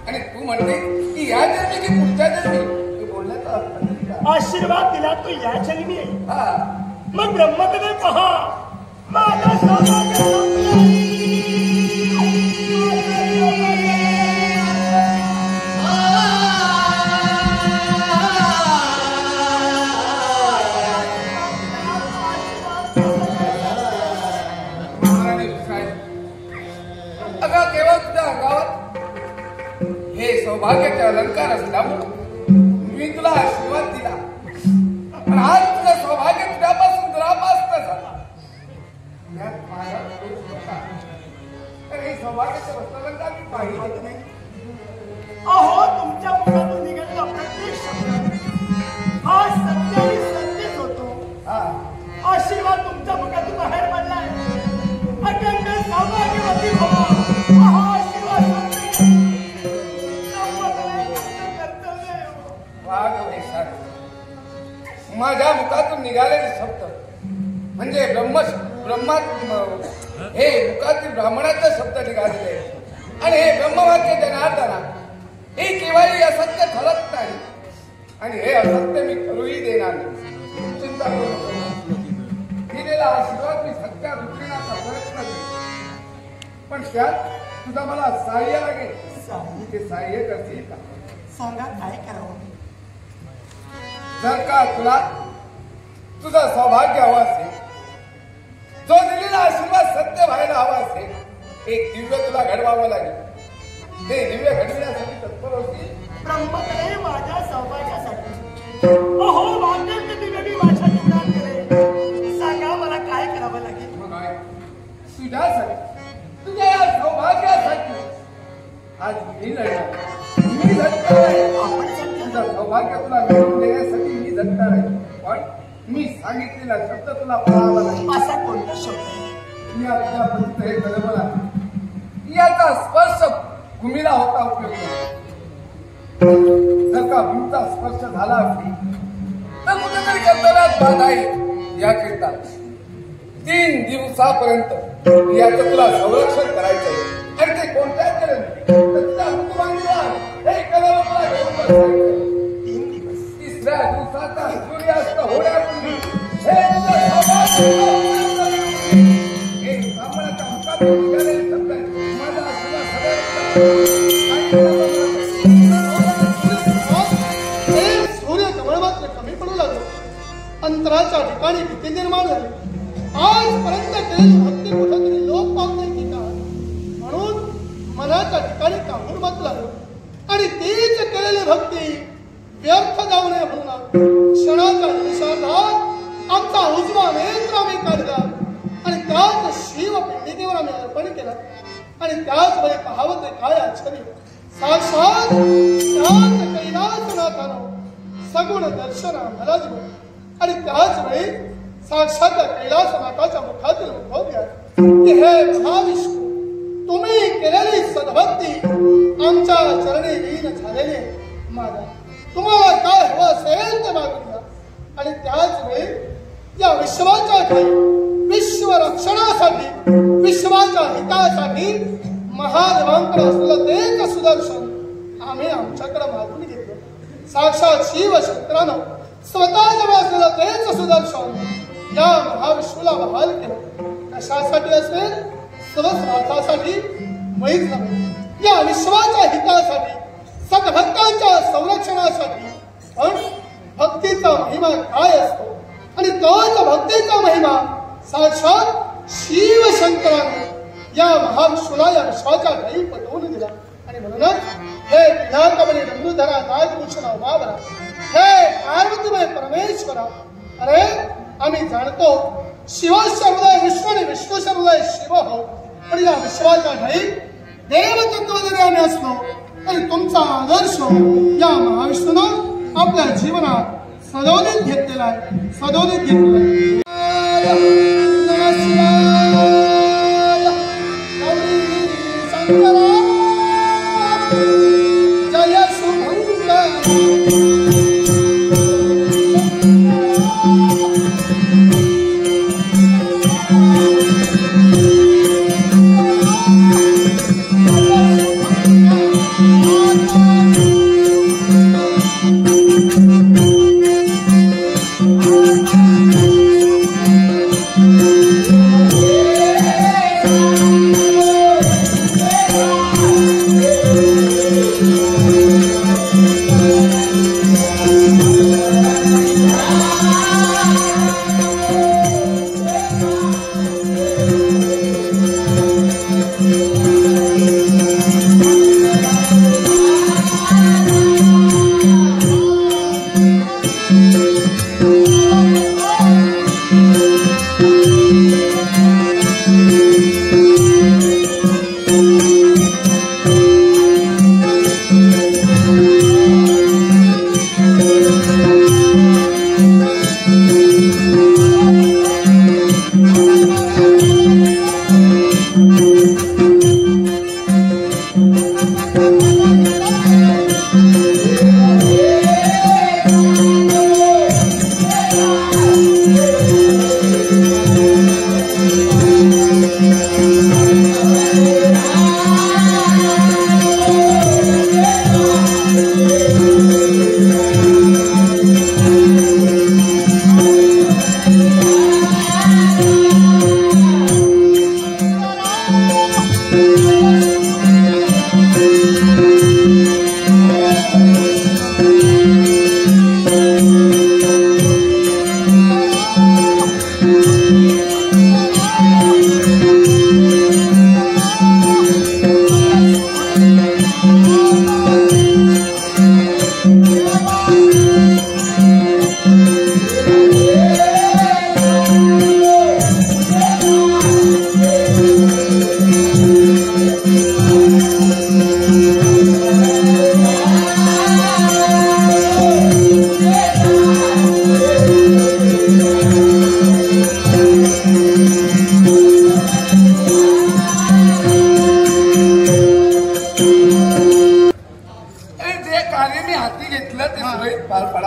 आणि तू म्हणते की या जन्मी की पुढच्या जन्मी. हे बोलण्याचा अर्थ आशीर्वाद दिला तो या जन्मी आहे. हा मग ब्रह्मकडे पहा, माझा सौभाग्य सौभाग्याचे अलंकार असल्यामुळे मी तुला आशीर्वाद दिला. पण आज तुझं सौभाग्य तुझ्यापासून दुरापास्त झाला. तर हे सौभाग्याचे वस्त्रालंकार मी पाहिजे नाही. अहो, तुमच्या मुखातून निघालेला प्रत्येक शब्द हा सत्य आणि सत्यच होतो. आशीर्वाद तुमच्या मुखातून बाहेर पडलाय. अखंड सौभाग्यवती भव. हा आशीर्वाद निघालेले शब्द म्हणजे हे मुखातील ब्राह्मणाचे शब्द निघालेले आहेत आणि हे ब्रह्मवाक्य जनार्दना हे केव्हाही असत्य ठरत नाही आणि हे असत्य मी करूही देणार नाही. चिंता करू नको. दिलेला आशीर्वाद मी सत्या रुजविण्याचा प्रयत्न केला पण त्यात तुझा मला सहाय्य लागेल. ते सहाय्य करतील का? सांगा काय करावं. जर का तुला तुझं सौभाग्य हवं असेल जो दिलेला आशीर्वाद सत्य व्हायला हवा असेल एक दिव्य तुला घडवावं लागेल. ते दिव्य घडविण्यासाठी तत्पर होती. ब्रह्मकडे माझ्या सौभाग्यासाठी अहो भाग्य किती कधी माझ्या जीवनात केले. सांगा मला काय करावं लागेल. मग आहे तुझ्यासाठी तुझ्या या सौभाग्यासाठी आज मी लढणार. मी झटणार आहे. तुझं सौभाग्य तुला मिळवून देण्यासाठी मी झटणार आहे पण मी सांगितलेला शब्द तुला पाळावा लागेल. असा कोणता शब्द. या विद्यापतीचं हे कलमला याचा स्पर्श भूमीला होता उपयोग. जर का भूमीचा स्पर्श झाला असेल तर कुठेतरी कर्तव्यात बाधा येईल. याकरिता 3 दिवसापर्यंत याचं तुला संरक्षण करायचं आहे आणि ते कोणत्याच केलं तर तुझ्या कुटुंबांना हे कलम तुला घेऊन बसायचं. 3 दिवस. 3ऱ्या दिवसाचा सूर्यास्त होण्यापूर्वी हे तुझं सौभाग्य एक ब्राह्मणाच्या मुखातून निघालेले शब्द माझा आशीर्वाद सूर्य कमळ मात्र कमी पडू लागलो. अंतराच्या ठिकाणी भीती निर्माण झाली. आजपर्यंत केलेली भक्ती कुठेतरी लोप पावत नाही की का म्हणून मनाच्या ठिकाणी काहून मत लागलो आणि तीच केलेली भक्ती व्यर्थ जाऊ नये म्हणून क्षणाच्या निशार्धात आमचा उजवा नेत्र आम्ही काढला आणि त्याच शिवपिंडिकेवर आम्ही अर्पण केला आणि त्याच वेळी पाहावं ते काय आश्चर्य. साक्षात त्याच कैलासनाथानं सगुण दर्शन आम्हाला दिलं आणि त्याच वेळी साक्षात कैलासनाथाच्या मुखातील उद्भव घ्या की हे महाविष्णू तुम्ही केलेली सद्भक्ती आमच्या चरणी लीन झालेली आहे. माझा तुम्हाला काय हवं असेल ते मागून घ्या आणि त्याच वेळी या विश्वाच्या ठाई विश्व रक्षणासाठी विश्वाच्या हितासाठी महादेवांकडे असलेलं तेच सुदर्शन आम्ही आमच्याकडे मागून घेतलं. साक्षात शिवशंकरानं स्वतः जवळ असलेलं तेच सुदर्शन या महाविष्णूला बहाल केलं. कशासाठी असेल? स्वस्वार्थासाठी मुळीच नव्हे या विश्वाच्या हितासाठी सद्भक्तांच्या संरक्षणासाठी. पण भक्तीचा महिमा काय असतो आणि तोच भक्तीचा महिमा साक्षात शिवशंकराने या महाविष्णूला या विश्वाच्या ठाई पटवून दिला आणि म्हणूनच हे पिनाकमणी नंदुधरा नागभूषण उमावरा हे पार्वतीमय परमेश्वरा. अरे आम्ही जाणतो शिवाच्या हृदय विष्णू आणि विष्णूच्या हृदय शिव हो पण या विश्वाच्या ठाई देवतत्व जरी आम्ही असलो तरी तुमचा आदर्श या महाविष्णूनं आपल्या जीवनात सदोदित घेतलेला आहे. सदोदित घेतलेला जय शुभंकर. Yeah.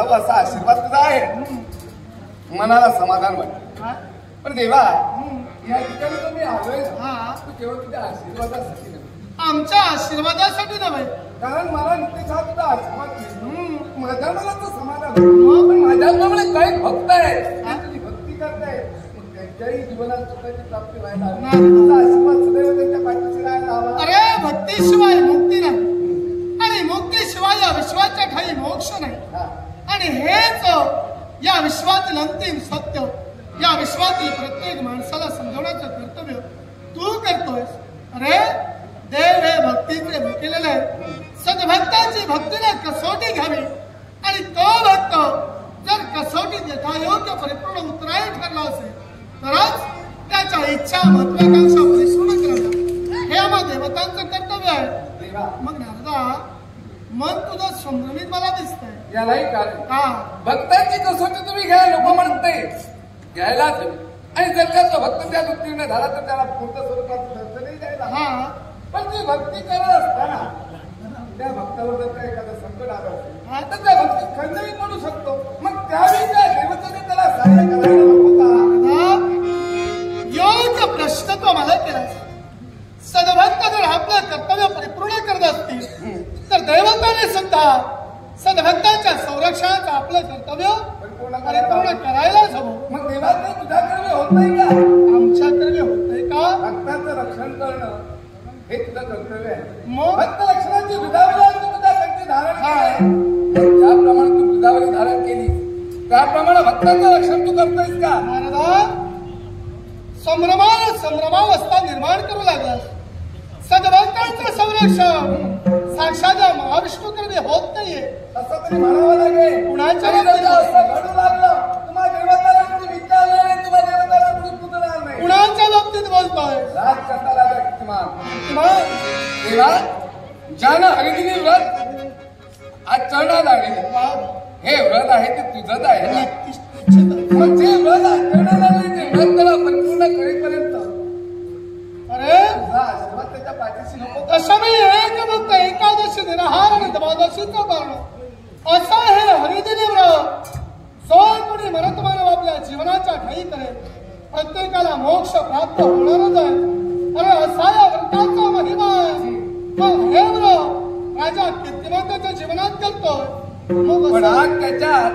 मिळावं असा आशीर्वाद तुझा आहे. मनाला समाधान वाटतं. हा? पण देवा, या ठिकाणी तो मी आलोय ना, हा. तू केवळ तुझ्या आशीर्वादासाठी नव्हे. आमच्या आशीर्वादासाठी नव्हे. कारण मला नुकतेच हा तुझा आशीर्वाद मिळतो. माझ्या मनाचं समाधान आहे. पण माझ्याप्रमाणे काही भक्त आहेत, ते तुझी भक्ती करतायत. मग त्यांच्याही जीवनात सुखाची प्राप्ती व्हायला हवी. तुझा आशीर्वाद सदैव त्यांच्या पाठीशी राहायला हवा. अरे भक्तीशिवाय मुक्ती नाही आणि मुक्तीशिवाय या विश्वाच्या ठाई मोक्ष नाही. आणि हेच या विश्वातील अंतिम सत्य, या विश्वातील प्रत्येक माणसाला समजवण्याचं कर्तव्य तू करतोयस. अरे देव हे भक्तीचे भुकेलेले आहे. सद्भक्ताची भक्तीने कसोटी घ्यावी आणि तो भक्त जर कसोटीत यथायोग्य परिपूर्ण उत्तरायी ठरला असेल तरच त्याच्या इच्छा महत्वाकांक्षा परिपूर्ण कराव्या. हे आम्हा देवतांचं कर्तव्य आहे. मग नारदा, मन तुझं संभ्रमित मला दिसतंय. यालाही कारण का? भक्तांची कसोटी तुम्ही घ्या नको म्हणते, घ्यायलाच हवी. आणि जर का तो भक्त त्या उत्तीर्ण झाला तर त्याला पूर्ण स्वरूपात दर्शनही द्यायला. हा. पण ती भक्ती करत असताना त्या भक्तावर जर का एखादं संकट आलं असेल तर त्या भक्तीत खंडही पडू शकतो. मग त्यावेळी त्या देवतेने त्याला सहाय्य करायला नको का? योग्य प्रश्न तो मला केला. सद्भक्त जर आपलं कर्तव्य परिपूर्ण करत असतील तर देवताने सुद्धा सद्भक्ताच्या संरक्षणाचं आपलं कर्तव्य परिपूर्ण करायलाच हवं. मग देवाचं तुझ्याकडे होत नाही का? आमच्याकडे होतंय का? भक्ताचं रक्षण करणं हे तुझं कर्तव्य आहे. मग भक्त लक्षणाची विधावली तुझ्या कंठी धारण केली. ज्याप्रमाणे तू विधावली धारण केली त्याप्रमाणे भक्ताचं रक्षण तू करतोयस का? नारदा, संभ्रमावस्था निर्माण करू लागला. सद्भक्तांचं संरक्षण साक्षात महाविष्णूकडे होत नाहीये असं तरी म्हणावं लागेल. कुणाच्या असं घडू लागलं तुम्हाला देवताला कोणी विचारलं नाही, तुम्हाला देवताला कोणी पुतणार नाही. कुणाच्या बाबतीत बोलतोय? राजकर्ता राजा तेव्हा ज्यानं हरिदिनी व्रत आचरणात आणले, हे व्रत आहे ते तुझंच आहे ना. मग जे व्रत आचरणात आणले ते व्रत त्याला परिपूर्ण करेपर्यंत अरे आशीर्वाद त्याच्या पाठीशी नको. तसं मी एक फक्त एकादशी निराहार आणि द्वादशीचं पारण असं हे हरिदिनी व्रत जो कोणी मरतमानव आपल्या जीवनाच्या ठाई करेल प्रत्येकाला मोक्ष प्राप्त होणारच आहे. अरे असा या व्रताचा महिमा आहे. मग हे व्रत राजा कीर्तिमंताच्या जीवनात करतोय. पण आज त्याच्यात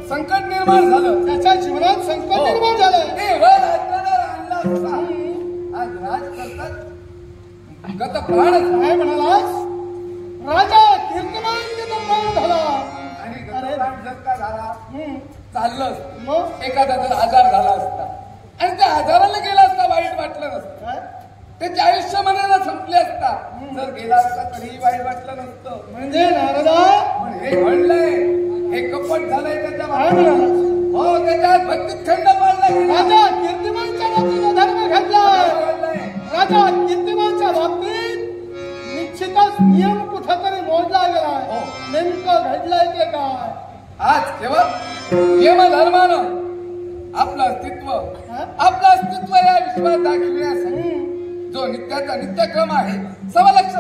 संकट निर्माण झालं, त्याच्या जीवनात संकट निर्माण झालं. ते व्रत आचरणात आणला असता आज राज करतात गत प्राणच काय म्हणालास? राजा कीर्तिमान प्राण झाला आणि गत प्राण जर का झाला चाललं असतं. मग एखादा जर आजार झाला असता आणि त्या आजाराला गेला असता वाईट वाटलं नसतं. त्याचे आयुष्य मनाला संपले असता. जर गेला असता तरीही वाईट वाटलं नसतं. म्हणजे नारदा पण हे घडलंय, हे कपट झालंय त्याच्या काय म्हणालास? हो, त्याच्यात भक्तीत खंड पाडला गेला. राजा कीर्तिमानच्या बाबतीत धर्म घडलाय. घडलंय. राजा कीर्तिमानच्या बाबतीत निश्चितच नियम कुठेतरी मोडला गेलाय. नेमकं घडलंय ते काय? आज केवळ यमधर्मानं आपलं अस्तित्व या विश्वात दाखविण्यासाठी जो नित्याचा नित्यक्रम आहे, सवलक्ष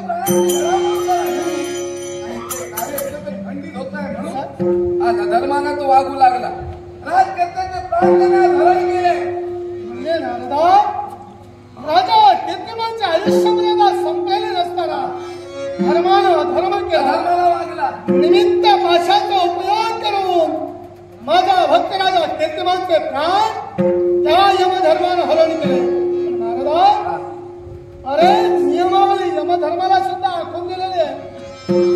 खंडित होत आहे म्हणून आज अधर्मानं तो वागू लागला. राजकर्त्याचे प्राण धरण केले. म्हणजे नारदा, राजा कीर्तिमानच्या आयुष्यमर्यादा संपलेली नसताना धर्मानं अधर्म केला, धर्माला वागला. निमित्त पाशाचा उपयोग करून माझा भक्त राजा कीर्तिमानचे प्राण त्या यमधर्मानं हरण केले. नारदा, अरे नियमावली यमधर्माला सुद्धा आखून दिलेली आहे.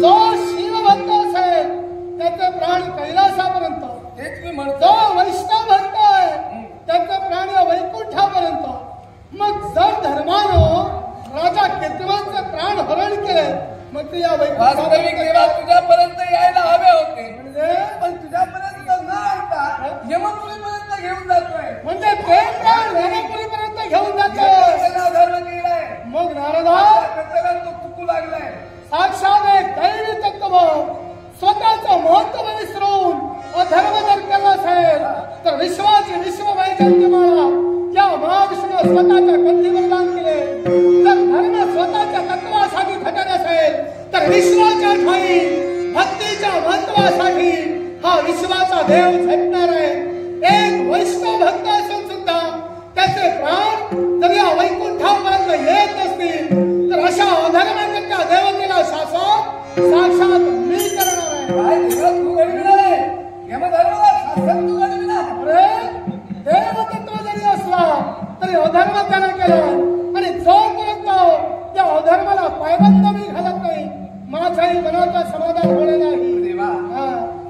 जो शिवभक्त असेल त्याचे प्राण कैलासापर्यंत, तेच मी म्हणतो. जो वैष्णव भक्त आहे त्याचे प्राण या वैकुंठापर्यंत. मग जर धर्मानं राजा कीर्तिमानचे प्राण हरण केले मग ते या वास्तविक देवा तुझ्यापर्यंत यायला हवे होते. म्हणजे पण तुझ्यापर्यंत न आणता यमपुरीपर्यंत घेऊन जातोय. म्हणजे ते प्राण यमपुरीपर्यंत घेऊन जातो. धर्म केलाय. मग नारदा, कर्तव्यात तो चुकू लागलाय. साक्षात एक दैवी तत्व स्वतःचं महत्व विसरून अधर्म जर केला असेल तर विश्वाची विश्व वैजयंतीमाला या महाविष्णू स्वतःच्या कंठी वरदान केले. जर धर्म स्वतःच्या तत्वासाठी घटन असेल तर विश्वाच्या ठाई भक्तीच्या महत्वासाठी हा विश्वाचा देव झटणार आहे. एक वैष्णव भक्त असून सुद्धा त्याचे प्राण जर या वैकुंठापर्यंत येत असतील तर अशा अधर्माच्या देवतेला शासन साक्षात मी करणार आहे. काय देवा तू घडविणार आहे? यमधर्माला शासन तू घडविणार? अरे देवतत्व जरी असला तरी अधर्म त्याने केला आणि जोपर्यंत त्या अधर्माला पायबंद मी घालत नाही माझ्याही मनाचं समाधान होणे नाही. देवा हा.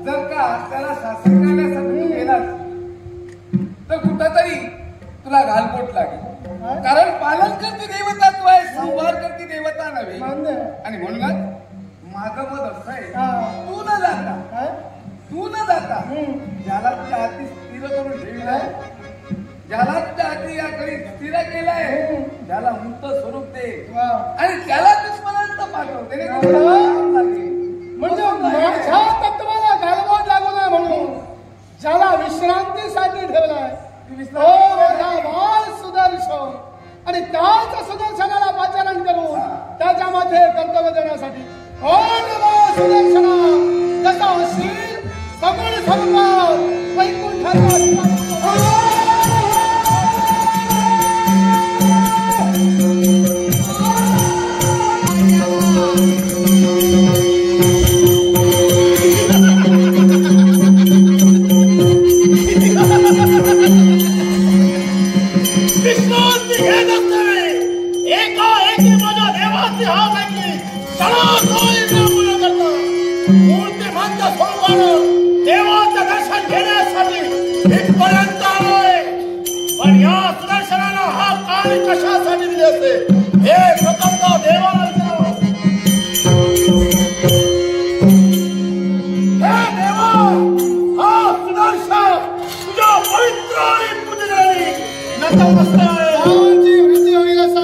जर का त्याला शासन करण्यासाठी तू गेलास तर कुठंतरी तुला घालपोट लागेल. कारण पालन करती देवता तू आहे, संहार करती देवता नव्हे. मान्य. आणि म्हणूनच माझं मत असं आहे, हा. तू न जाता हा? ज्याला तुझ्या हाती स्थिर करून ठेवलंय, ज्याला तुझ्या हाती या घरी स्थिर केलंय त्याला मुक्त स्वरूप दे वा. आणि त्याला दुश्मनांत पाठव. त्याने एवढं? तुला काम लागेल. म्हणजे माझ्या तत्वाला गालबोट लागू नये म्हणून ज्याला विश्रांतीसाठी ठेवलाय तो माझा बाळ सुदर्शन आणि त्याच सुदर्शनाला पाचारण करून त्याच्यामध्ये कर्तव्य देण्यासाठी सुदर्शना जसा असेल सगळ सर्व वैकुंठाचा विश्रांती घेत असताना एकाएकी माझ्या देवाची हात ऐकली. मूर्तिमंत स्वरूपानं देवाचं दर्शन घेण्यासाठी इथपर्यंत आलोय. पण या सुदर्शनानं हा काळ कशासाठी दिले असते हे स्वतंत्र देवाला विचारावं. हे देवा, हा सुदर्शन तुझ्या पवित्र आणि पूजनाने नतमस्तक आहे. देवाची वृत्ती होईल असा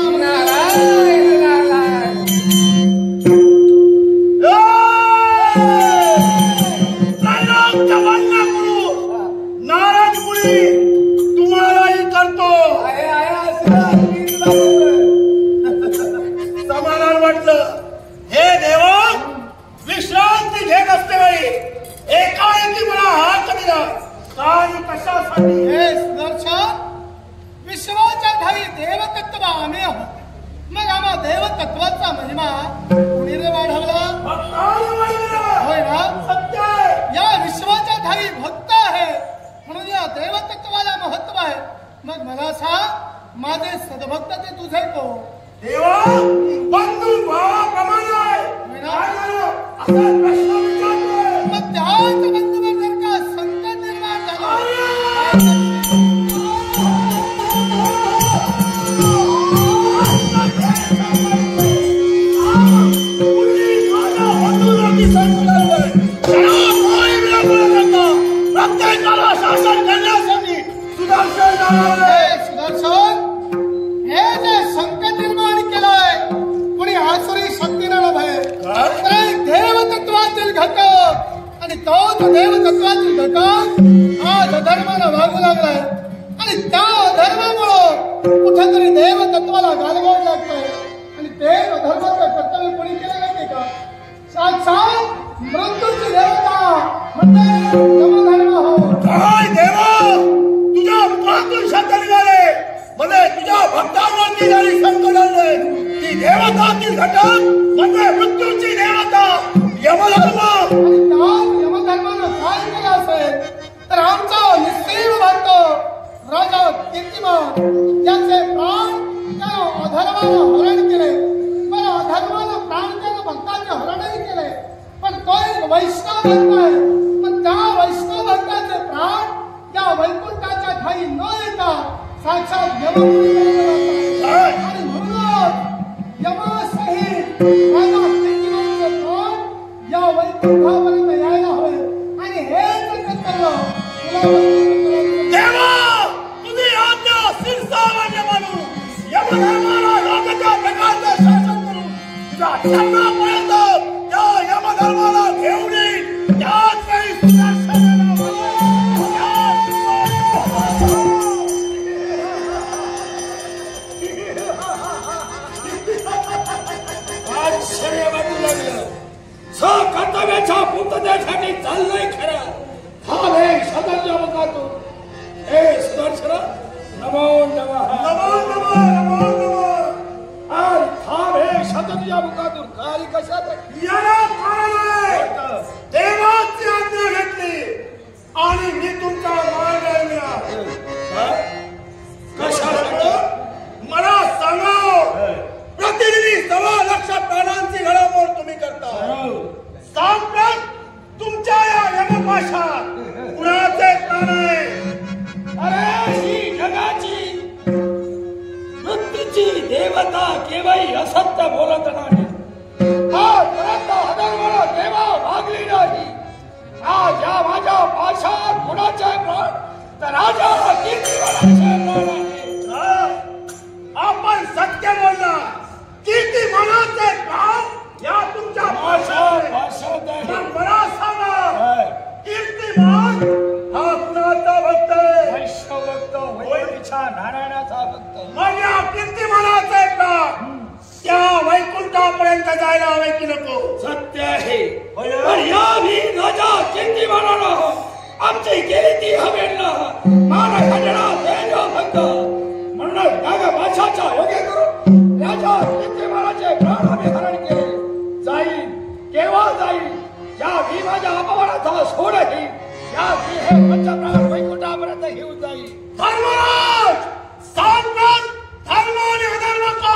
तुम्हालाही करतो. समाधान वाटलं. हे देवा, विश्रांती घेत असते वेळी एकाएकी मला हात दिला. काही कशासाठी? हे सुदर्शन विश्वाच्या ठाई देवतत्व आम्ही आहोत. मग आम्हा देवतत्वाचा महिमा कुणी रे वाढवला? होय ना? सत्य आहे. या विश्वाच्या ठाई भक्त आहे म्हणून या देवतत्वाला महत्व आहे. मग मला सांग माझे सद्भक्त ते तुझे कोण? देवा, बंधू भावाप्रमाणे आहे. काय झालं? असा प्रश्न विचारतोय. मग त्याच बंधूवर जर का संकट निर्माण झालं प्रत्येकाला शासन करण्यासाठी सुदर्शन सुदर्शन हे जे संकट निर्माण केलंय कुणी आसुरी शक्तीनं नव्हे तर एक देवतत्वातील घटक आणि तोच देवतत्वातील घटक आज अधर्मानं वागू लागलाय आणि त्या अधर्मामुळं कुठेतरी देवतत्वाला गालबोट लागतंय आणि ते अधर्माचं कर्तव्य कोणी केलं माहिती का? साक्षात मृत्यूची देवता म्हणजे यमधर्म हो. काय देवा, तुझ्या मुखातून शब्द निघाले म्हणजे तुझ्या भक्तांवरती झाली संकट आणले. ती देवतातील घटक म्हणजे मृत्यूची देवता यमधर्म. आणि त्या यमधर्मानं काय केलं असेल तर आमचा निस्सीम भक्त राजा कीर्तिमान ज्याचे प्राण त्यानं अधर्मानं हरण केले. पण अधर्मानं प्राण त्यानं भक्ताचे हरणही केले. पण तो एक वैष्णव भक्त आहे. पण त्या वैष्णव भक्ताचे प्राण या वैकुंठाच्या ठाई न येता साक्षात यममुनी आणि म्हणून यमासहित राजा कीर्तिमानचे प्राण या वैकुंठापर्यंत यायला हवे आणि हेच कर्तव्य देवा, तुझी आज्ञा शिरसामान्य मानू यमधर्माला योग्य प्रकारचे शासन करू. तुझ्या चरणापर्यंत त्या यमधर्माला घेऊन येईल. त्याच वेळी सुदर्शनाला आश्चर्य वाटू लागलं. कर्तव्याच्या पूर्ततेसाठी चाललंय खरं याला कारण आहे देवाची आज्ञा घेतली आणि मी तुमचा मार्ग मिळाला. मला सांगा, प्रतिनिधी 1.25 लाख प्राणांची घडामोड तुम्ही करता. सांगतात तुमच्या या यमपाशात कुणाचे प्राण आहे? अरे ही जगाची मृत्यूची देवता केव्हाही असत्य बोलत नाही. आजपर्यंत अधर्माला देवा भागली नाही. आज या माझ्या पाशात कुणाचे प्राण तर राजा कीर्तिमानाचे प्राण आहे. आपण सत्य बोलला. कीर्तिमानाचे प्राण या तुमच्या पाशात मला सांगा, कीर्तिमान हा कुणाचा भक्त आहे? वैष्णवभक्त वैकुंठच्या नारायणाचा भक्त. मग या कीर्तिमानाचे प्राण त्या वैकुंठापर्यंत जायला हवे की नको? सत्य आहे. पण या भी राजा कीर्तिमानानं आमची केली ती हवेल मान खंडणा देव भक्त म्हणून नाग भाषाच्या योग्य करून राजा कीर्तिमानाचे प्राण आम्ही हरण केले. जाईल केव्हा जाईल या भीमाच्या अपमानाचा सोडही या हे पंचप्राण वैकुंठापर्यंत घेऊन जाईल. धर्मराज सांगतात, धर्म आणि अधर्म का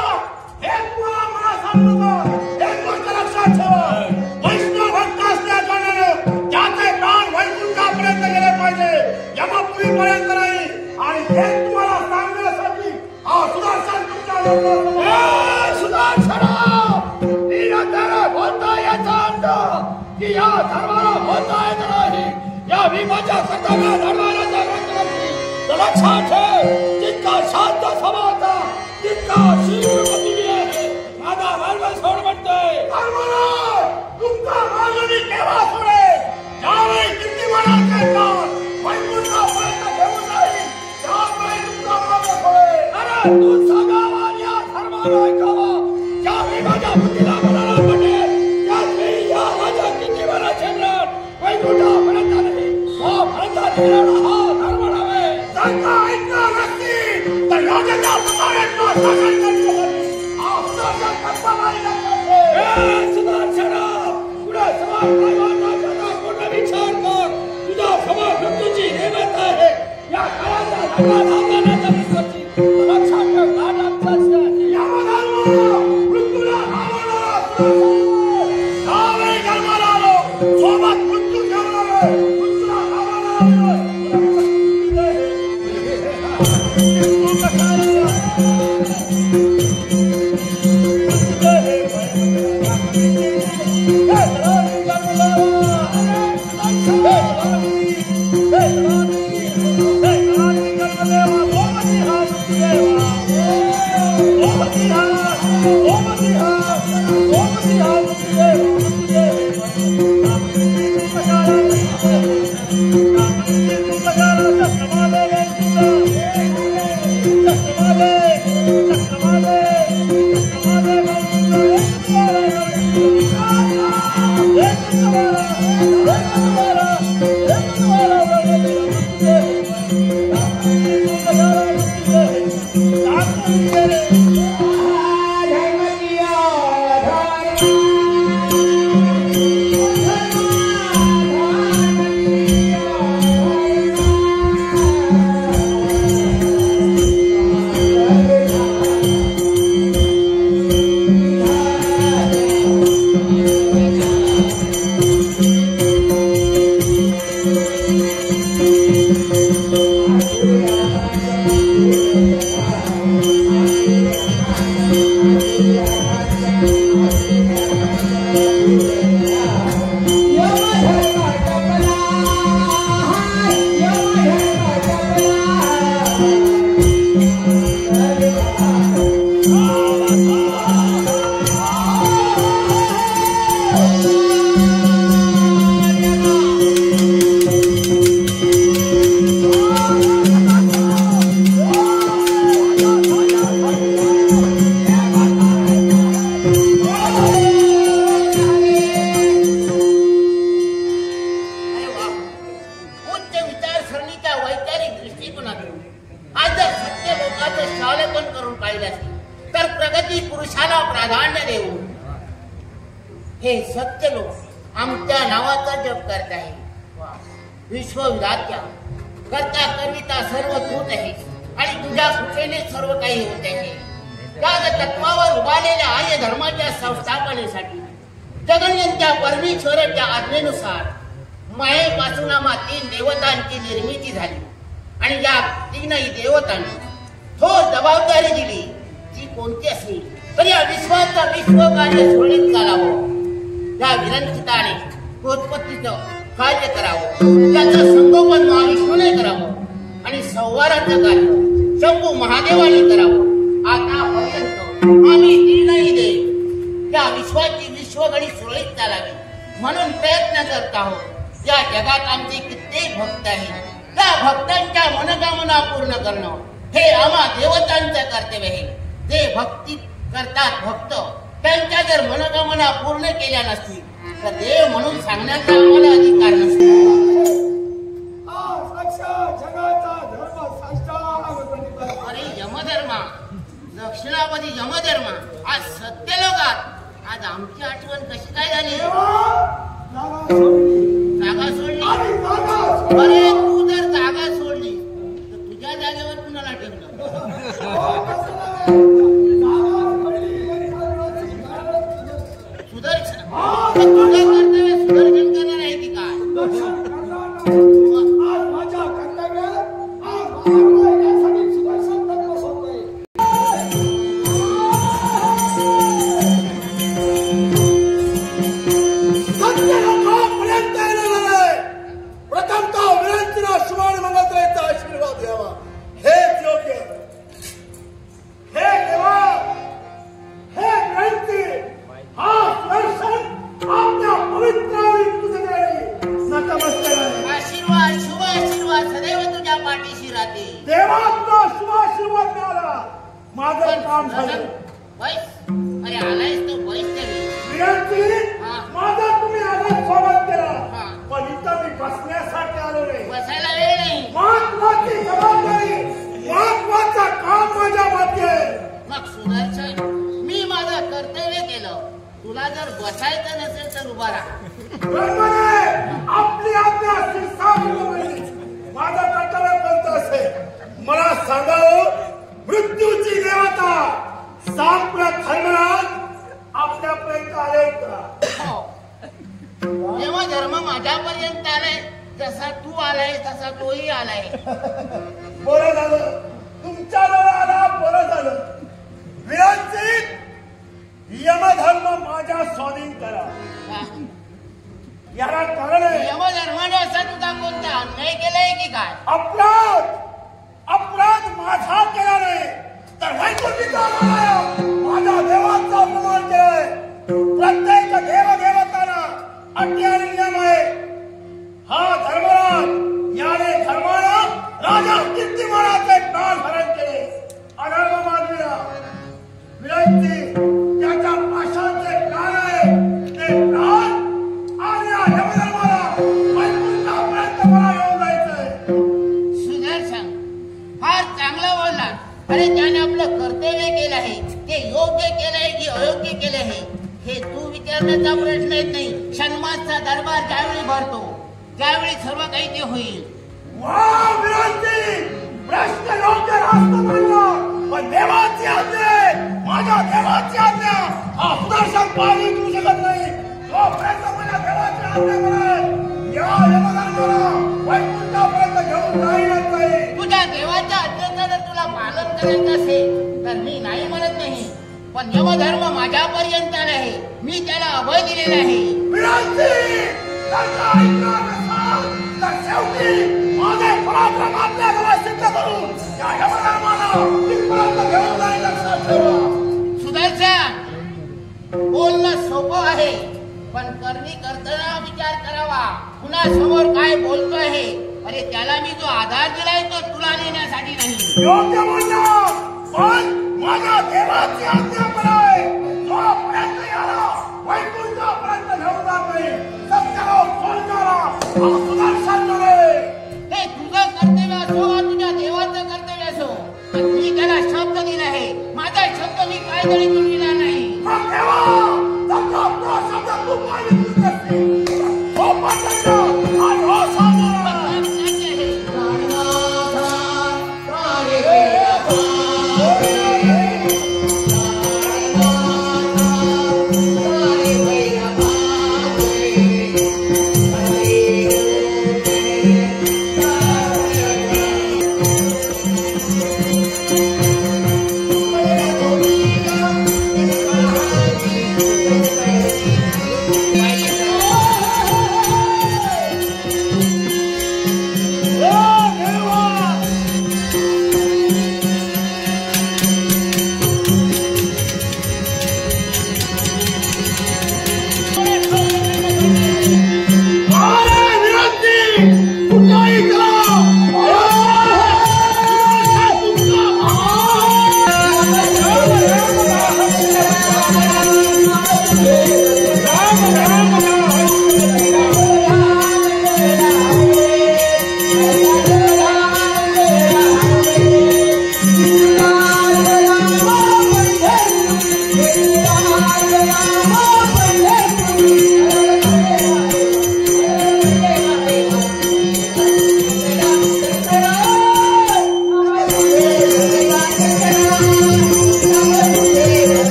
हे तुम्हाला मला सांगू का? एक गोष्ट लक्षात ठेवा, वैष्णव भक्त असल्या कारणानं ज्याचे प्राण वैकुंठापर्यंत गेले पाहिजे, यमपुरीपर्यंत नाही. आणि हे तुम्हाला सांगण्यासाठी हा सुदर्शन तुमच्या डोक्यावर सुदर्शना बोलता याचा अर्थ की या धर्माला बोलता येत नाही. या भीमाच्या कर्तव्य धर्माला जागृत नाही. तर लक्षात ठेव, जितका शांत समाजा तितका शीघ्रगती आहे. माझा मार्ग सोड म्हणतोय. धर्मराज तुमचा मार्ग मी केव्हा सोडेल? ज्यावेळी कीर्तिमानाचे प्राण वैकुंठापर्यंत घेऊन जाईल त्यावेळी तुमचा मार्ग सोडेल. अरे तू सांगावा या धर्माला ऐकावा. या भीमाच्या बुद्धीला बनायला पटेल त्याचवेळी या राजा कीर्तिमानाचे प्राण वैकुंठापर्यंत नाही. पर्यंत नेणारा हा धर्म नव्हे. त्यांना ऐकणार नसतील तर राजाच्या पुतळ्यांना शासन करण्यासाठी हा सुदर्शन तत्वालाही लक्षात ठेव. सुदर्शना पुढे समाज पूर्ण विचार कर. तुझ्या समोर मृत्यूची देवता आहे. या काळाचा लग्नात आव्हानाचा विश्वासी लक्षात ठेव. नाटकचा यमधर्म मृत्यूला घालवणारा सुदर्शन. त्यावेळी जन्माला आलो, सोबत मृत्यू घेऊन आलोय. मृत्यूला घालवणारा सत्य लोक आमच्या नावाचा जप करत आहे. विश्वविधात्या करता कविता सर्व तूच आहे आणि तुझ्या कृपेने सर्व काही होत आहे. त्या तत्वावर उभारलेल्या आर्य धर्माच्या संस्थापनेसाठी जगन्यंत्या परमेश्वराच्या आज्ञेनुसार मायेपासून आम्हा 3 देवतांची निर्मिती झाली आणि या 3ही देवतांनी थोर जबाबदारी दिली. ती कोणती असेल तर या विश्वाचा विश्वकार्य सुरळीत चालावं, या विरंचिताने उत्पत्तीचं कार्य करावं, त्याचं संगोपन महाविष्णूने करावं आणि संवाराचं कार्य शंभू महादेवाने करावं. आतापर्यंत आम्ही 3ही देव या विश्वाची विश्वगणी सुरळीत चालावी म्हणून प्रयत्न करत आहोत. या जगात आमचे कित्येक भक्त आहेत. त्या भक्तांच्या मनोकामना पूर्ण करणं हे आम्हा देवतांचं कर्तव्य आहे. जे भक्ती करतात भक्त त्यांच्या जर मनोकामना पूर्ण केल्या नसतील तर देव म्हणून सांगण्याचा आम्हाला अधिकार नसतो. अरे यमधर्मा, दक्षिणापती यमधर्मा, आज सत्य लोकात आज आमची आठवण कशी काय झाली? जागा सोडली? अरे तू जर जागा सोडली तर तुझ्या जागेवर कुणाला ठेवलं? सुदर्शन, तुझं कर्तव्य सुदर्शन करणार आहे की काय? तुझ्या देवाच्या आज्ञेचं जर तुला पालन करायचं असेल तर मी नाही म्हणत नाही, पण यमधर्म माझ्यापर्यंत आहे. मी त्याला अभय दिलेला आहे. सुदर्शन, बोलणं सोपं आहे पण करणी करताना विचार करावा. पुन्हा समोर काय बोलतोय हे. अरे त्याला मी जो आधार दिलाय तो तुला नेण्यासाठी नाही. योग्य बोलणं, पण माझ्या देवाची आज्ञा आहे. जोपर्यंत याला वैकुंठापर्यंत घेऊन जात नाही सत्याला सोडणारा सुदर्शन नव्हे. हे तुझं कर्तव्य असो वा तुझ्या देवाचं कर्तव्य असो, पण मी त्याला शब्द दिला आहे. माझा शब्द मी काय तरी तुटविला नाही. मग देवा, शब्द तू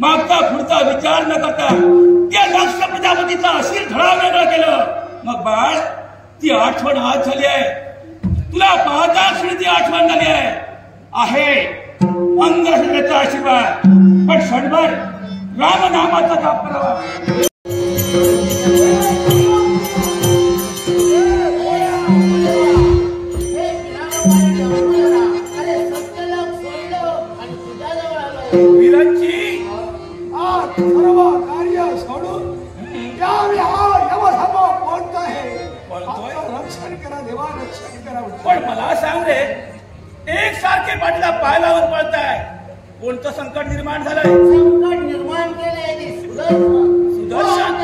मागचा पुढचा विचार न करता त्या दक्ष प्रजापतीचा अशीर धडा वेगळं केलं. मग बाळ, ती आठवण आज झाली आहे. तुला पाहता क्षणी ती आठवण झाली आहे अंगराष्ट्राचा आशीर्वाद. पण क्षणभर रामनामाचा जाप करावा. वीरांची आज सर्व कार्य सोडून यावेळी हा यमधर्म कोणता आहे? रक्षण करा देवा, रक्षण करा. पण मला सांग रे, एक सारखे पाठीला पाय लावून पळताय, कोणतं संकट निर्माण झालंय? संकट निर्माण केले सुदर्शन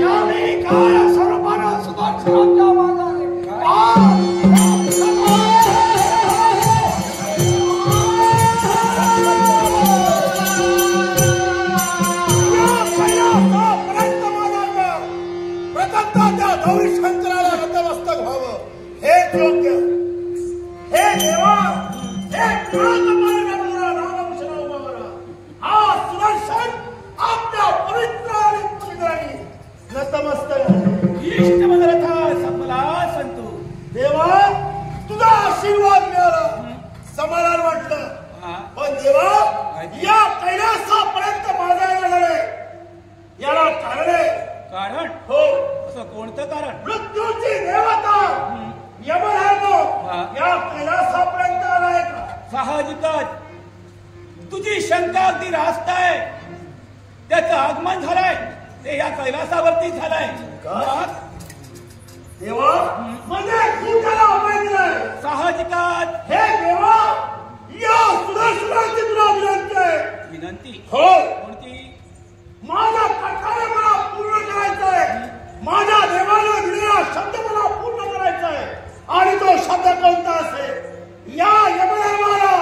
यावेळी काय सर्वांना सुदर्शनाच्या मागाने शंकराला नतमस्तक व्हावं हे योग्य. हे देवा, हे हा सुदर्शन आपल्या पवित्र आणि पुत्रांनी नतमस्तक इष्ट मनरथा सफला संतू. देवा, तुझा आशीर्वाद मिळाला, समाधान वाटलं. पण देवा, या कैलासापर्यंत माझा येणार याला कारण आहे. कारण? हो. असं कोणतं कारण? मृत्यूची देवता यमधर्म या कैलासापर्यंत आलाय का? साहजिकच तुझी शंका अगदी रास्त आहे. त्याचं आगमन झालंय ते या कैलासावरती झालंय. देवा, म्हणजे तू त्याला अभय दिलाय. साहजिकच. हे देवा, या सुदर्शनाची तुला विनंती आहे. विनंती? हो. कोणती? माझा कर्तव्य मला पूर्ण करायचं आहे. माझ्या देवाला दिलेला शब्द मला पूर्ण करायचा आहे. आणि तो शब्द कोणता असेल? या यमधर्माला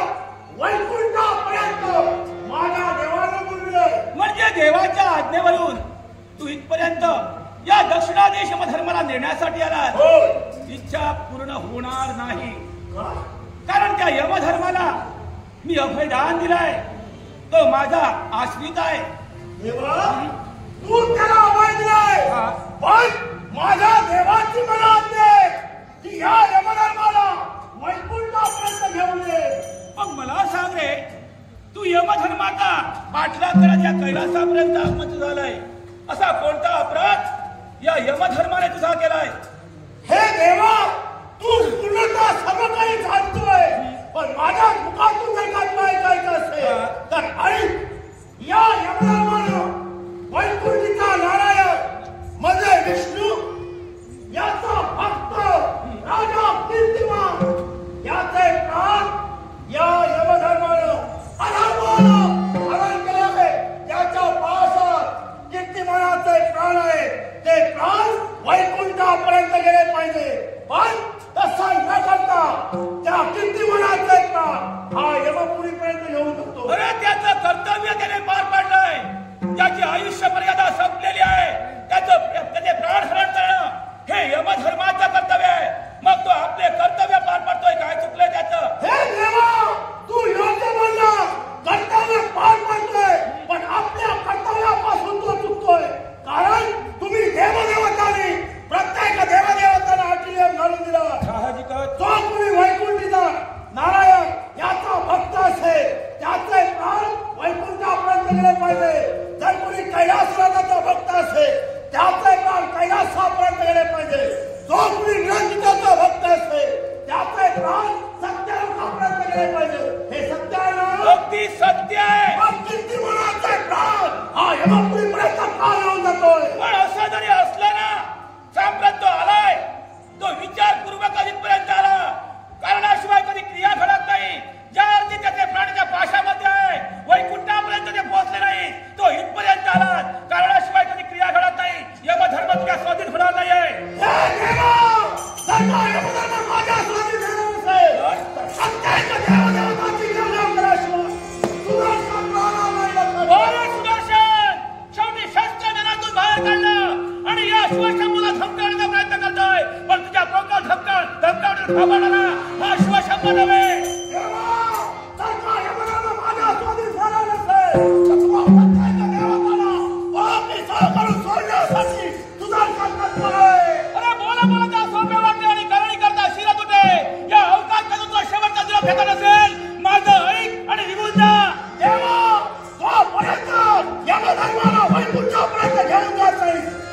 वैकुंठापर्यंत माझ्या देवानं बोलविलं. म्हणजे देवाच्या आज्ञेवरून तू इथपर्यंत या दक्षिणादेश यमधर्माला नेण्यासाठी आला. हो. इच्छा पूर्ण होणार नाही. कारण त्या यमधर्माला मी अभयदान दिलाय. तो माझा आश्रित आहे. देवा, तू त्याला अभय दिलाय. पण माझ्या देवाची मला आज्ञा आहे की या यमधर्माला वैकुंठापर्यंत घेऊन ये. मग मला सांग रे, तू यमधर्माचा पाठलाग करत या कैलासापर्यंत आगमन झालाय. असा कोणता अपराध या यमधर्माने तुझा केलाय? हे देवा, तू पूर्णतः सर्व काही जाणतोय. पण माझ्या मुखातून जर का ऐकायचं असेल तर ऐक. या यमधर्मानं वैकुंठीचा नारायण म्हणजे विष्णू याचा भक्त राजा कीर्तिमान याचे प्राण या यमधर्मानं अधर्मानं हरण केले आहे. त्याच्या पावसात कीर्तिमानाचे प्राण आहे. ते प्राण वैकुंठापर्यंत गेले पाहिजे. पण तसं न करता त्या कीर्तिमानाचे प्राण हा यमपुरीपर्यंत येऊ शकतो. अरे, त्याचं कर्तव्य त्याने पार पाडलंय. त्याची आयुष्य मर्यादा संपलेली आहे. त्याचे प्राण हरण करणं हे यमधर्माचं कर्तव्य आहे. मग तो आपले कर्तव्य पार पाडतोय. काय चुकलंय त्याचं? हे देवा, तू योग्य बोलला. कर्तव्य पार पाडतोय, पण आपल्या कर्तव्यापासून तो चुकतोय. कारण तुम्ही देवदेवतांनी प्रत्येक देवदेवतांना अटीयम घालून दिला. साहजिकच. जो कोणी वैकुंठीचा नारायण याचा भक्त असेल त्याचे प्राण वैकुंठापर्यंत गेले पाहिजे. जर कोणी कैलासनाथाचा भक्त असेल त्याचे प्राण कैलासापर्यंत गेले पाहिजे. जो कोणी निरंजनाचा भक्त असेल त्याचे प्राण सत्यलोकापर्यंत गेले पाहिजे. हे सत्य आहे ना? अगदी सत्य आहे. मग कीर्तिमानाचे प्राण हा यमपुरीपर्यंत का येऊन जातोय? पण असं जरी असलं ना, साम्राज्य तो आलाय, तो विचारपूर्वक इथपर्यंत आला. कारणाशिवाय कधी क्रिया घडत नाही. ज्या अर्थी त्याचे प्राण्याच्या पाशामध्ये आहे, वैकुंठापर्यंत ते पोहोचले नाही. तो इथपर्यंत आला. कारणाशिवाय कधी क्रिया घडत नाही. यमधर्म तुझ्या स्वाधीन होणार नाहीये. हे देवा, जर का यमधर्म माझ्या स्वाधीन झाला असेल तर सत्याच्या देवदेवताची जय कराशिवाय सुदर्शन प्राणा नाही लागणार. बोला सुदर्शन, शेवटी शस्त्र मनातून बाहेर काढलं आणि या शिवशंभूला धमकावण्याचा प्रयत्न करतोय. पण तुझ्या डोक्यात धमकावण्याला थांबवणारा हा शिवशंभ नव्हे. देवा, जर का यमधर्म माझ्या स्वाधीन झाला नसेल तर तुला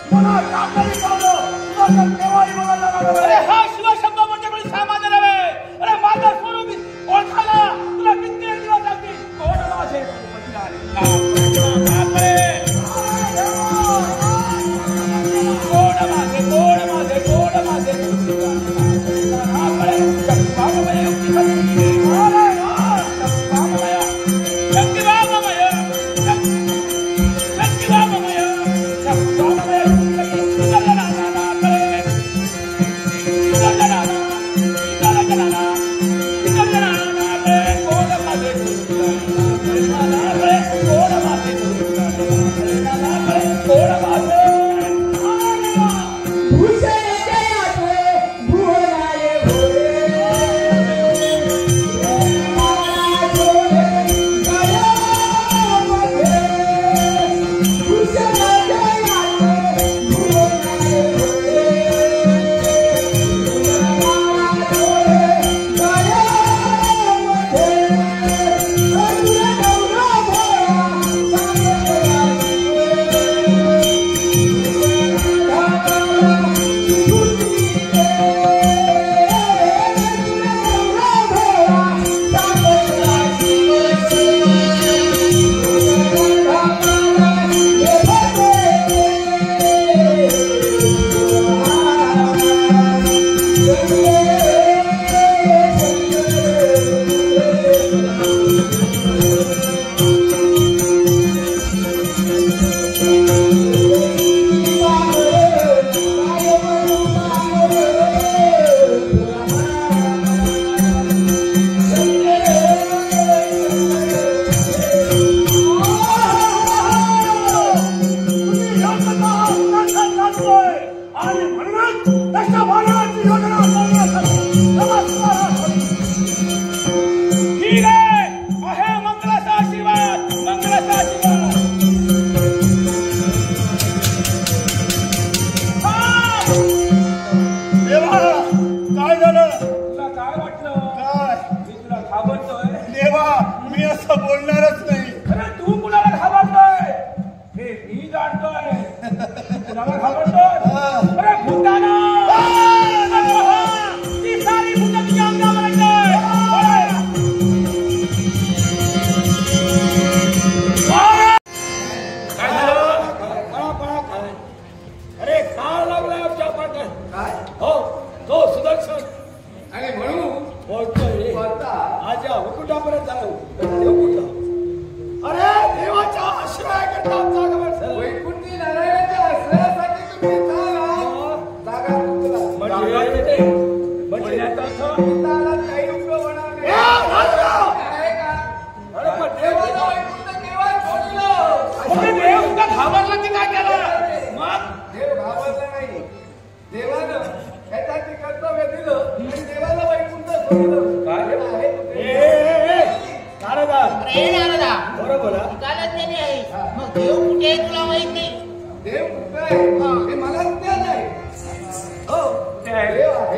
पुन्हा कापडी पावलं तुला तर केव्हाही बघायला लागलं. अरे हा शिवशंभर म्हणजे कोणी सामान्य नव्हे. अरे माझा स्वरूपी ओळखायला तुला किती दिवस लागतील. कोण माझे Hallelujah.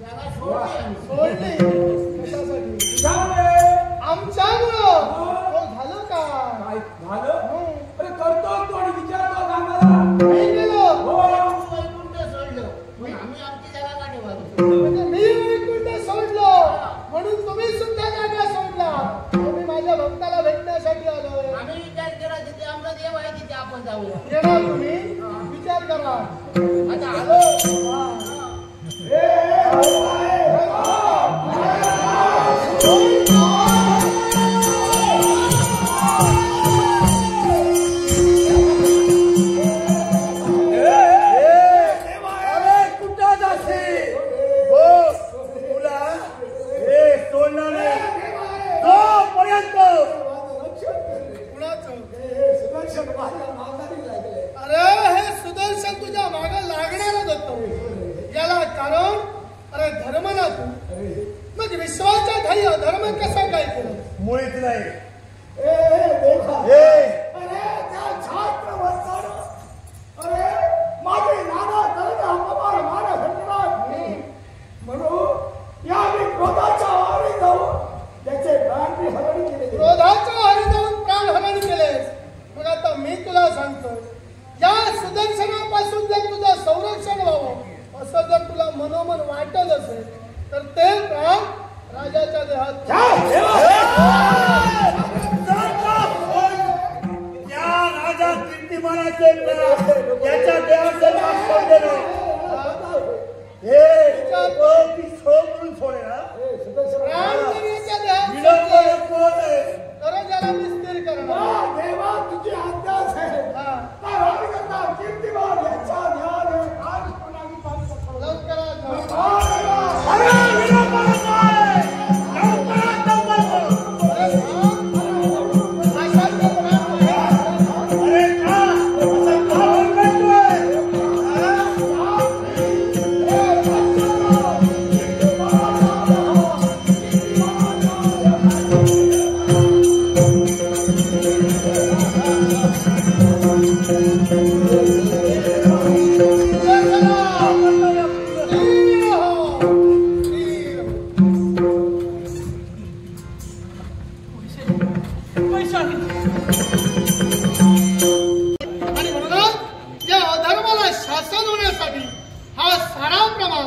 जागा सोडली आम्ही. सोडली कशासाठी? तुझ्यामुळे आमच्यामुळं हो झालं का? काय झालं? अरे करतो तो आणि विचारतो आम्हाला. नाही गेलो. हो. तू वैकुंठ सोडलं पण आम्ही आमची जागा का ठेवावी? म्हणजे मी वैकुंठ सोडलो म्हणून तुम्ही सुद्धा जागा सोडला. तुम्ही माझ्या भक्ताला भेटण्यासाठी आलोय. आम्ही विचार केला तिथे आमचा देव आहे तिथे आपण जाऊया. येणार तुम्ही विचार करा. आता आलो. अरे हे सुदर्शन तुझ्या मागे लागणारच होतो. याला कारण अरे धर्म ना तू. मग विश्वाच्या ठाई अधर्म कसा काय केलं? मुळीच नाही. क्रोधाच्या आहारी जाऊन प्राण हरण केलेस. मग आता मी तुला सांगतो या सुदर्शनापासून जर तुझं संरक्षण व्हावं असं जर तुला मनोमन वाटत असेल तर ते प्राण राजाच्या देहात त्या राजा कीर्तिमानाचे प्राण याच्या देहाचं नाश पडले नाही. हे सोडून सोडेना प्राण जर याच्या देहात विलंब सोडले नको आहे. तर याला मी स्थिर करणार. देवा तुझी आज्ञाच आहे. हा. कीर्तिमान याच्या ध्यान लवकरात लवकर. अरे विलंब नको आहे. लवकरात लवकर करू. अरे अशांत प्राण आहे. अरे का असं का म्हणतोय? आणि म्हणूनच या अधर्माला शासन होण्यासाठी हा सारा प्रमाण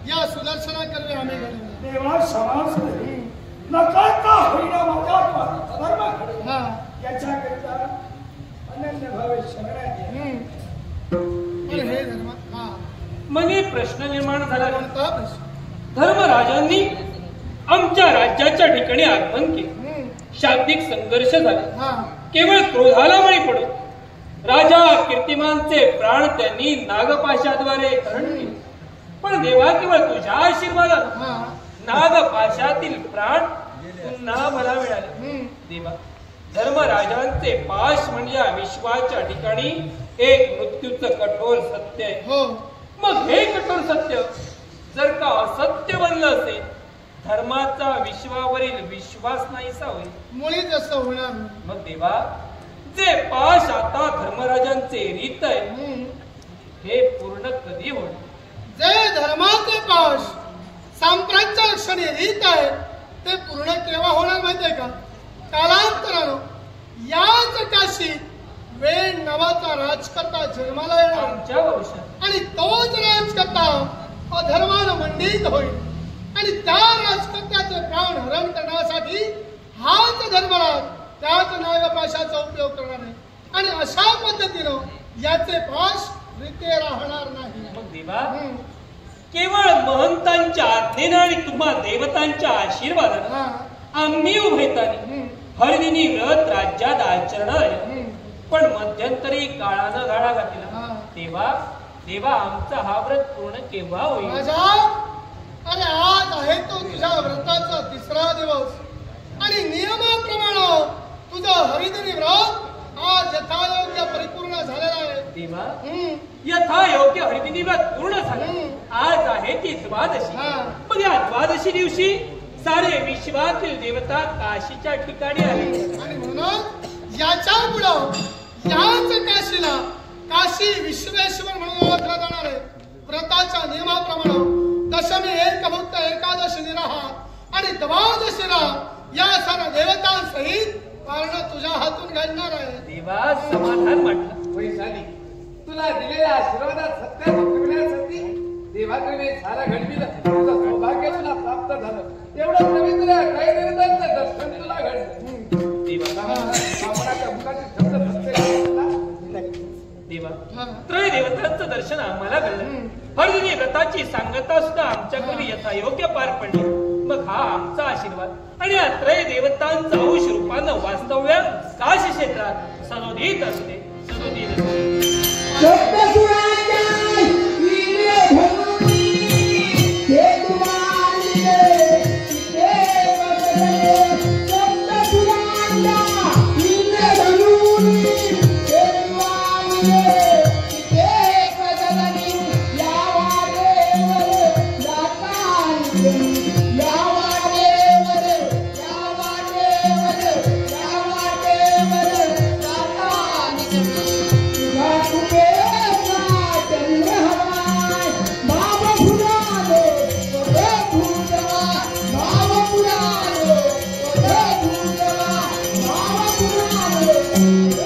या सुदर्शनाकरवी आम्ही घडवला. देवा समाज नकळता होईना माझा धर्म घडवला. हा. याच्याकरिता अनन्य भावे शरणागती. पण हे धर्म हा मने प्रश्न निर्माण झाला. कोणता प्रश्न? धर्मराजांनी आमच्या राज्याच्या ठिकाणी आगमन केले. शाब्दिक संघर्ष झाला. हा. केवळ क्रोधाला बळी पडून राजा कीर्तिमानचे प्राण त्यांनी नागपाशाद्वारे हरण केले. पण देवा केवळ तुझ्या आशीर्वादाने हा. नागपाशातील प्राण पुन्हा मला मिळाले. देवा धर्मराजांचे पाश म्हणजे विश्वाच्या ठिकाणी एक मृत्यूचं कठोर सत्य आहे. हो. मग हे कठोर सत्य जर का असत्य बनलं असेल धर्माचा विश्वावरील विश्वास नाहीसा होईल. मुळीच असं होणार नाही. मग देवा जे पाश आता धर्मराजांचे रीत आहे हे पूर्ण कधी होणार? जे धर्माचे पाश साम्राज्य क्षणी रीत आहे ते पूर्ण केव्हा होणार माहितीये का? कालांतरानं याच काशीत वेळ नावाचा राजकर्ता जन्माला येणार आमच्या वंशात आणि तोच राजकर्ता अधर्मानं मंडित होईल आणि त्या राजकर्त्याचे प्राण हरण करण्यासाठी हाच धर्मराज त्याच नागपाशाचा उपयोग करणार आहे आणि अशा पद्धतीनं याचे पाश रिते राहणार नाही. मग देवा केवळ महंतांच्या आज्ञेनं आणि तुम्हा देवतांच्या आशीर्वादानं हा. आम्ही उभयतानी हरदिनी व्रत राज्यात आचरणार आहे. पण मध्यंतरी काळानं घाळा घातला. हा. तेव्हा देवा आमचा हा व्रत पूर्ण केव्हा होईल? राजा अरे आज आहे तो तुझ्या व्रताचा तिसरा दिवस आणि नियमाप्रमाणे तुझं हरिदिनी व्रत आज यथायोग्य परिपूर्ण झालेला आहे. देवा हम्म. यथा योग्य हरिदिनी व्रत पूर्ण झालं. हम्म. आज आहे ती द्वादशी. हा. मग या द्वादशी दिवशी सारे विश्वातील देवता काशीच्या ठिकाणी आले. आणि म्हणून याच्या पुढं याच काशीला काशी विश्वेश्वर म्हणून ओळखला जाणार आहे. व्रताच्या नियमाप्रमाणे दशमी एक भक्त आणि द्वादशीला या सर्व देवतांसहित पारणं तुझ्या हातून घडणार आहे. देवा समाधान वाटलं. वैशाली, तुला दिलेल्या आशीर्वादात सत्य पटविण्यासाठी देवाकडे मी सारा घडविलं. तुझं सौभाग्य तुला प्राप्त झालं. एवढं पवित्र काही देवतांचं दर्शन तुला घडलं. देवाच्या मुखाचे शब्द देवा, त्रय देवतांचं दर्शन आम्हाला घडलं. हरदिनी व्रताची सांगता सुद्धा आमच्याकडे यथायोग्य पार पडली. मग हा आमचा आशीर्वाद आणि या त्रय देवतांचं अंश रूपानं वास्तव्य काशी क्षेत्रात सदोदित असू दे, सदोदित असू दे. Yeah.